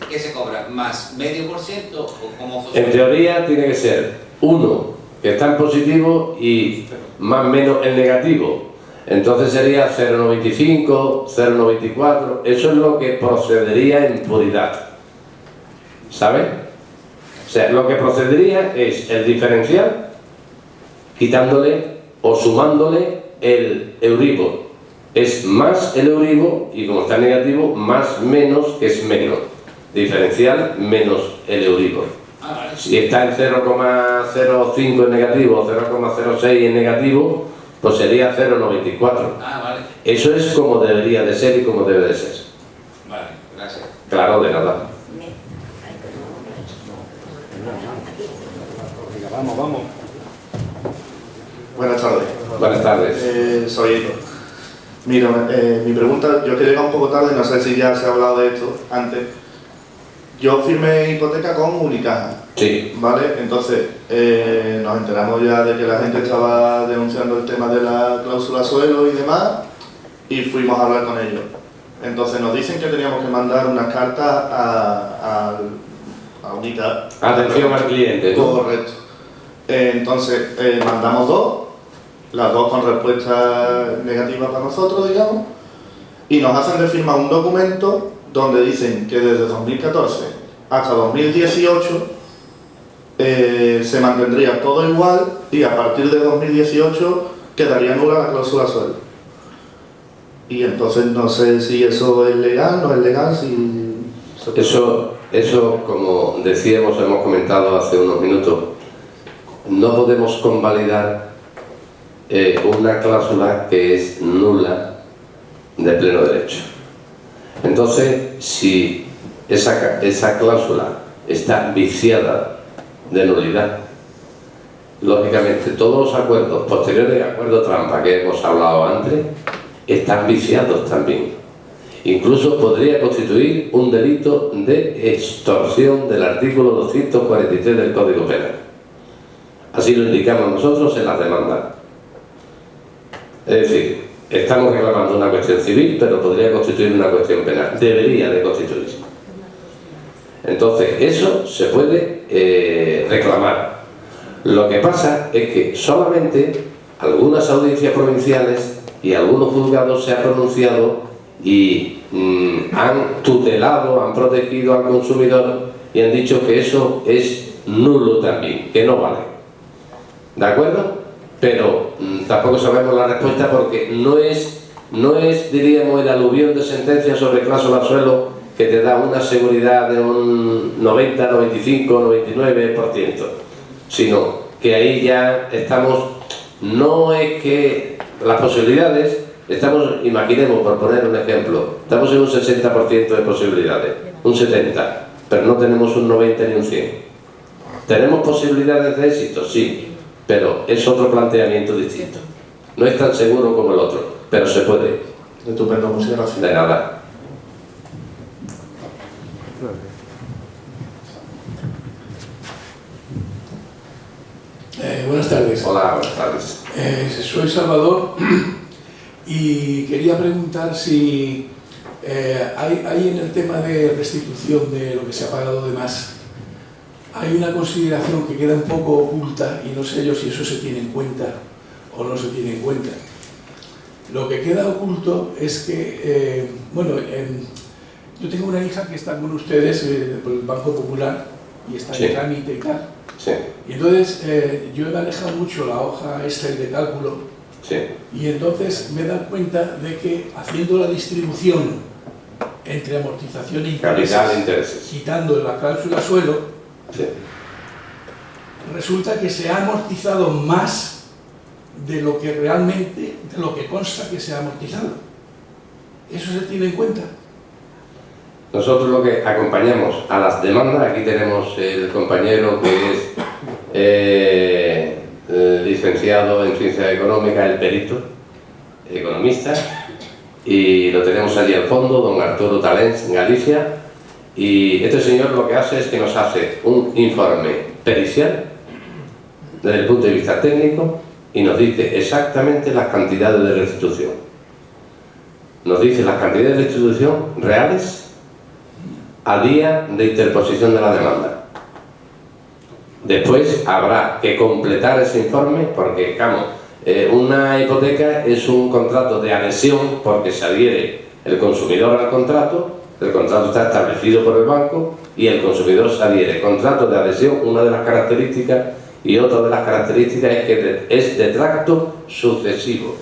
[SPEAKER 11] ¿qué se cobra? ¿Más medio por ciento o cómo funciona?
[SPEAKER 2] En teoría tiene que ser uno que está en positivo y más o menos en negativo. Entonces sería 0,95, 0,94, eso es lo que procedería en puridad. ¿Sabe? O sea, lo que procedería es el diferencial quitándole o sumándole el Euribor. Es más el Euribor y como está en negativo, más menos que es menos. Diferencial menos el Euribor. Si está en 0,05 en negativo o 0,06 en negativo, pues sería 0,94. Eso es como debería de ser y como debe de ser.
[SPEAKER 11] Vale, gracias.
[SPEAKER 2] Claro, de nada.
[SPEAKER 12] Vamos. Buenas tardes.
[SPEAKER 2] Buenas tardes.
[SPEAKER 12] Soy Hito. Mira, mi pregunta, yo que llegué un poco tarde, no sé si ya se ha hablado de esto antes. Yo firmé hipoteca con Unicaja.
[SPEAKER 2] Sí.
[SPEAKER 12] ¿Vale? Entonces, nos enteramos ya de que la gente estaba denunciando el tema de la cláusula suelo y demás, y fuimos a hablar con ellos. Entonces nos dicen que teníamos que mandar unas cartas a Unicaja.
[SPEAKER 2] Atención al cliente, ¿no?
[SPEAKER 12] Correcto. Entonces, mandamos dos, las dos con respuesta negativa para nosotros, digamos, y nos hacen de firmar un documento donde dicen que desde 2014 hasta 2018 se mantendría todo igual y a partir de 2018 quedaría nula la cláusula suelo. Y entonces no sé si eso es legal, no es legal, si
[SPEAKER 2] Eso, como decíamos, hemos comentado hace unos minutos, no podemos convalidar una cláusula que es nula de pleno derecho. Entonces, si esa cláusula está viciada de nulidad, lógicamente todos los acuerdos posteriores al acuerdo trampa que hemos hablado antes están viciados también. Incluso podría constituir un delito de extorsión del artículo 243 del Código Penal. Así lo indicamos nosotros en las demandas. Es decir, estamos reclamando una cuestión civil, pero podría constituir una cuestión penal. Debería de constituirse. Entonces, eso se puede reclamar. Lo que pasa es que solamente algunas audiencias provinciales y algunos juzgados se han pronunciado y han tutelado, han protegido al consumidor y han dicho que eso es nulo también, que no vale. ¿De acuerdo? Pero tampoco sabemos la respuesta porque no es, diríamos, el aluvión de sentencias sobre cláusula suelo que te da una seguridad de un 90, 95, 99%, sino que ahí ya estamos, no es que las posibilidades, estamos, imaginemos, por poner un ejemplo, estamos en un 60% de posibilidades, un 70%, pero no tenemos un 90 ni un 100. ¿Tenemos posibilidades de éxito? Sí, pero es otro planteamiento distinto. No es tan seguro como el otro, pero se puede.
[SPEAKER 12] Estupendo, muchas gracias.
[SPEAKER 2] De nada.
[SPEAKER 13] Buenas tardes.
[SPEAKER 2] Hola, buenas tardes.
[SPEAKER 13] Soy Salvador y quería preguntar si hay en el tema de restitución de lo que se ha pagado de más, hay una consideración que queda un poco oculta y no sé yo si eso se tiene en cuenta o no se tiene en cuenta. Lo que queda oculto es que, yo tengo una hija que está con ustedes por el Banco Popular y está en trámite y tal.
[SPEAKER 2] Sí.
[SPEAKER 13] Y entonces yo he manejado mucho la hoja Excel de cálculo y entonces me he dado cuenta de que haciendo la distribución entre amortización e intereses, quitando la cláusula suelo, resulta que se ha amortizado más de lo que realmente, de lo que consta que se ha amortizado. ¿Eso se tiene en cuenta?
[SPEAKER 2] Nosotros lo que acompañamos a las demandas, aquí tenemos el compañero que es licenciado en Ciencias Económicas, el perito, economista, y lo tenemos allí al fondo, don Arturo Talens, en Galicia, y este señor lo que hace es que nos hace un informe pericial desde el punto de vista técnico y nos dice exactamente las cantidades de restitución. Nos dice las cantidades de restitución reales a día de interposición de la demanda. Después habrá que completar ese informe porque, una hipoteca es un contrato de adhesión porque se adhiere el consumidor al contrato, el contrato está establecido por el banco y el consumidor se adhiere. Contrato de adhesión, una de las características, y otra de las características es que es de tracto sucesivo.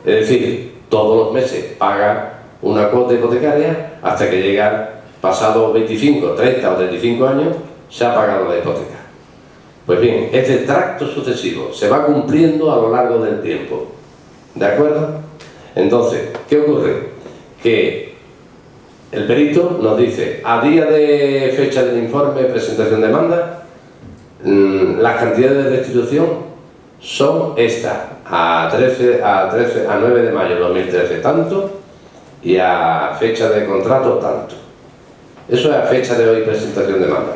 [SPEAKER 2] Es decir, todos los meses paga una cuota hipotecaria hasta que llega, pasado 25, 30 o 35 años, se ha pagado la hipoteca. Pues bien, es de tracto sucesivo, se va cumpliendo a lo largo del tiempo. ¿De acuerdo? Entonces, ¿qué ocurre? Que el perito nos dice, a día de fecha del informe de presentación de demanda, las cantidades de restitución son estas, a 9 de mayo de 2013 tanto, y a fecha de contrato tanto. Eso es a fecha de hoy, presentación de demanda.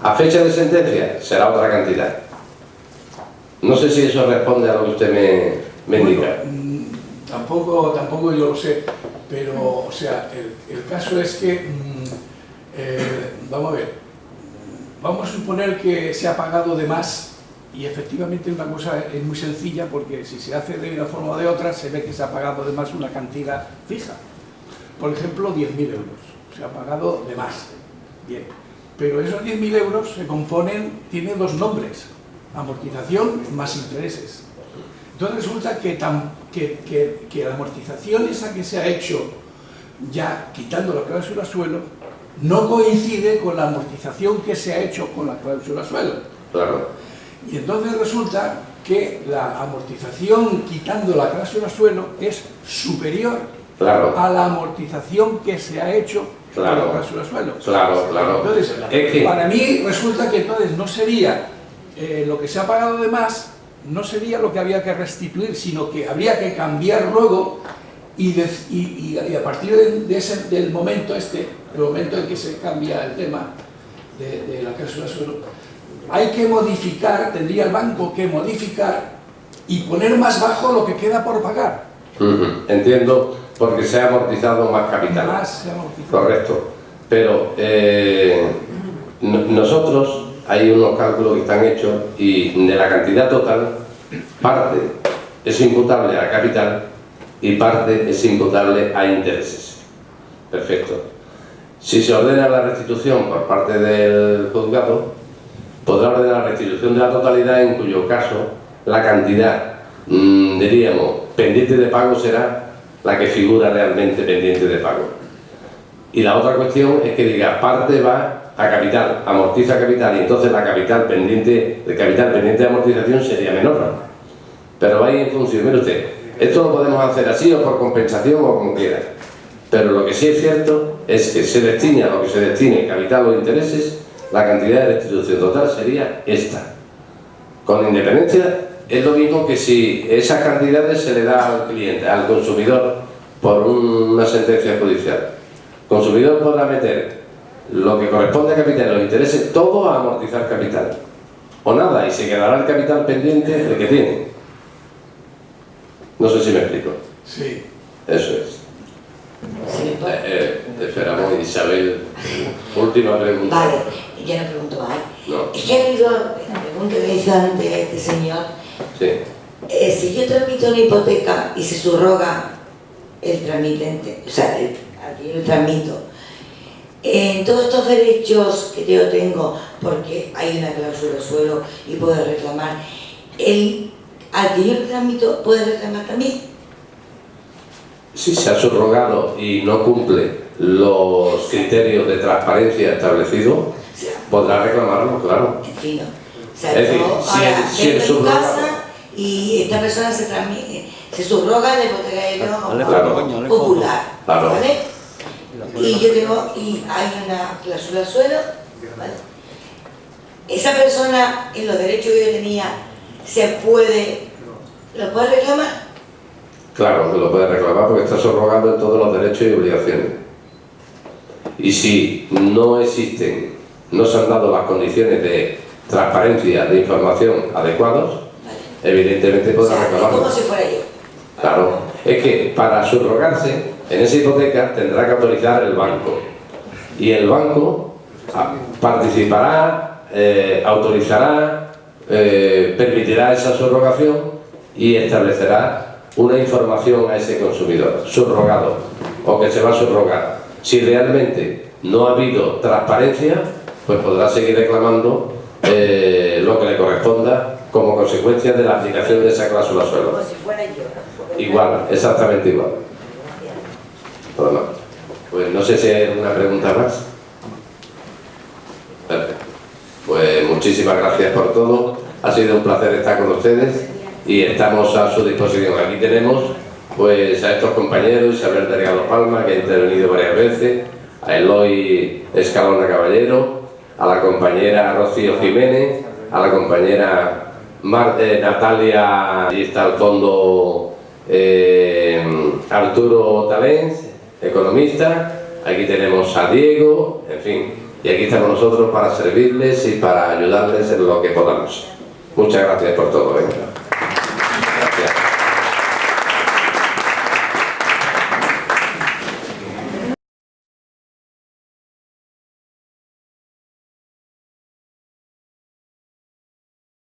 [SPEAKER 2] A fecha de sentencia será otra cantidad. No sé si eso responde a lo que usted me indica.
[SPEAKER 13] Tampoco yo lo sé, pero, o sea, el caso es que, vamos a ver, vamos a suponer que se ha pagado de más y efectivamente una cosa es muy sencilla porque si se hace de una forma o de otra se ve que se ha pagado de más una cantidad fija. Por ejemplo, 10.000 euros. Se ha pagado de más. Bien. Pero esos 10.000 euros se componen, tiene dos nombres, amortización más intereses. Entonces resulta que la amortización esa que se ha hecho ya quitando la cláusula suelo no coincide con la amortización que se ha hecho con la cláusula suelo.
[SPEAKER 2] Claro.
[SPEAKER 13] Y entonces resulta que la amortización quitando la cláusula suelo es superior a la amortización que se ha hecho con la cláusula suelo.
[SPEAKER 2] Claro.
[SPEAKER 13] Entonces, para mí resulta que entonces no sería lo que se ha pagado de más, no sería lo que había que restituir, sino que habría que cambiar luego y a partir del momento el momento en que se cambia el tema de la cláusula suelo, hay que modificar, tendría el banco que modificar y poner más bajo lo que queda por pagar.
[SPEAKER 2] Entiendo, porque se ha amortizado más capital. Correcto. Pero nosotros, hay unos cálculos que están hechos y de la cantidad total, parte es imputable a capital y parte es imputable a intereses. Perfecto. Si se ordena la restitución por parte del juzgado, podrá ordenar la restitución de la totalidad, en cuyo caso la cantidad, diríamos, pendiente de pago será la que figura realmente pendiente de pago. Y la otra cuestión es que diga, parte va a capital, amortiza capital, y entonces la capital pendiente de amortización sería menor. Pero va en función, mire usted, esto lo podemos hacer así o por compensación o como quiera. Pero lo que sí es cierto es que se destine a lo que se destine, capital o intereses, la cantidad de restitución total sería esta. Con independencia, es lo mismo que si esas cantidades se le da al cliente, al consumidor, por una sentencia judicial. El consumidor podrá meter lo que corresponde a capital y los intereses, todo a amortizar capital. O nada, y se quedará el capital pendiente del que tiene. No sé si me explico.
[SPEAKER 13] Sí.
[SPEAKER 2] Eso es. Esperamos, Isabel, última pregunta.
[SPEAKER 4] Vale, ya no pregunto más.
[SPEAKER 2] No.
[SPEAKER 4] Es que ha habido la pregunta que hizo antes este señor.
[SPEAKER 2] Sí.
[SPEAKER 4] Si yo tramito una hipoteca y se subroga el tramitante, o sea, aquí yo tramito, en todos estos derechos que yo tengo, porque hay una cláusula suelo y puedo reclamar, al que yo le tramito puede reclamar también.
[SPEAKER 2] Si se ha subrogado y no cumple los criterios de transparencia establecidos, podrá reclamarlo, claro.
[SPEAKER 4] En fin, o sea,
[SPEAKER 2] es decir,
[SPEAKER 4] ahora
[SPEAKER 2] si el
[SPEAKER 4] vengo en casa y esta persona se subroga la hipoteca popular,
[SPEAKER 2] claro.
[SPEAKER 4] ¿vale? Y yo tengo, y hay una cláusula suelo, ¿vale? Esa persona, en los derechos que yo tenía, ¿lo puede reclamar?
[SPEAKER 2] Claro que lo puede reclamar porque está subrogado en todos los derechos y obligaciones. Y si no existen, no se han dado las condiciones de transparencia, de información adecuados, evidentemente podrá reclamarlo.
[SPEAKER 4] Es como si fuera yo.
[SPEAKER 2] Claro, es que para subrogarse en esa hipoteca tendrá que autorizar el banco. Y el banco participará, autorizará, permitirá esa subrogación y establecerá una información a ese consumidor, subrogado, o que se va a subrogar. Si realmente no ha habido transparencia, pues podrá seguir reclamando lo que le corresponda como consecuencia de la aplicación de esa cláusula suelo.
[SPEAKER 4] Como si fuera yo.
[SPEAKER 2] Igual, exactamente igual. Bueno, pues no sé si hay alguna pregunta más. Perfecto. Pues muchísimas gracias por todo. Ha sido un placer estar con ustedes y estamos a su disposición. Aquí tenemos pues a estos compañeros, Isabel Delgado Palma, que ha intervenido varias veces, a Eloy Escalona Caballero, a la compañera Rocío Jiménez, a la compañera Natalia, y está al fondo Arturo Talens, economista, aquí tenemos a Diego, en fin, y aquí estamos nosotros para servirles y para ayudarles en lo que podamos. Muchas gracias por todo.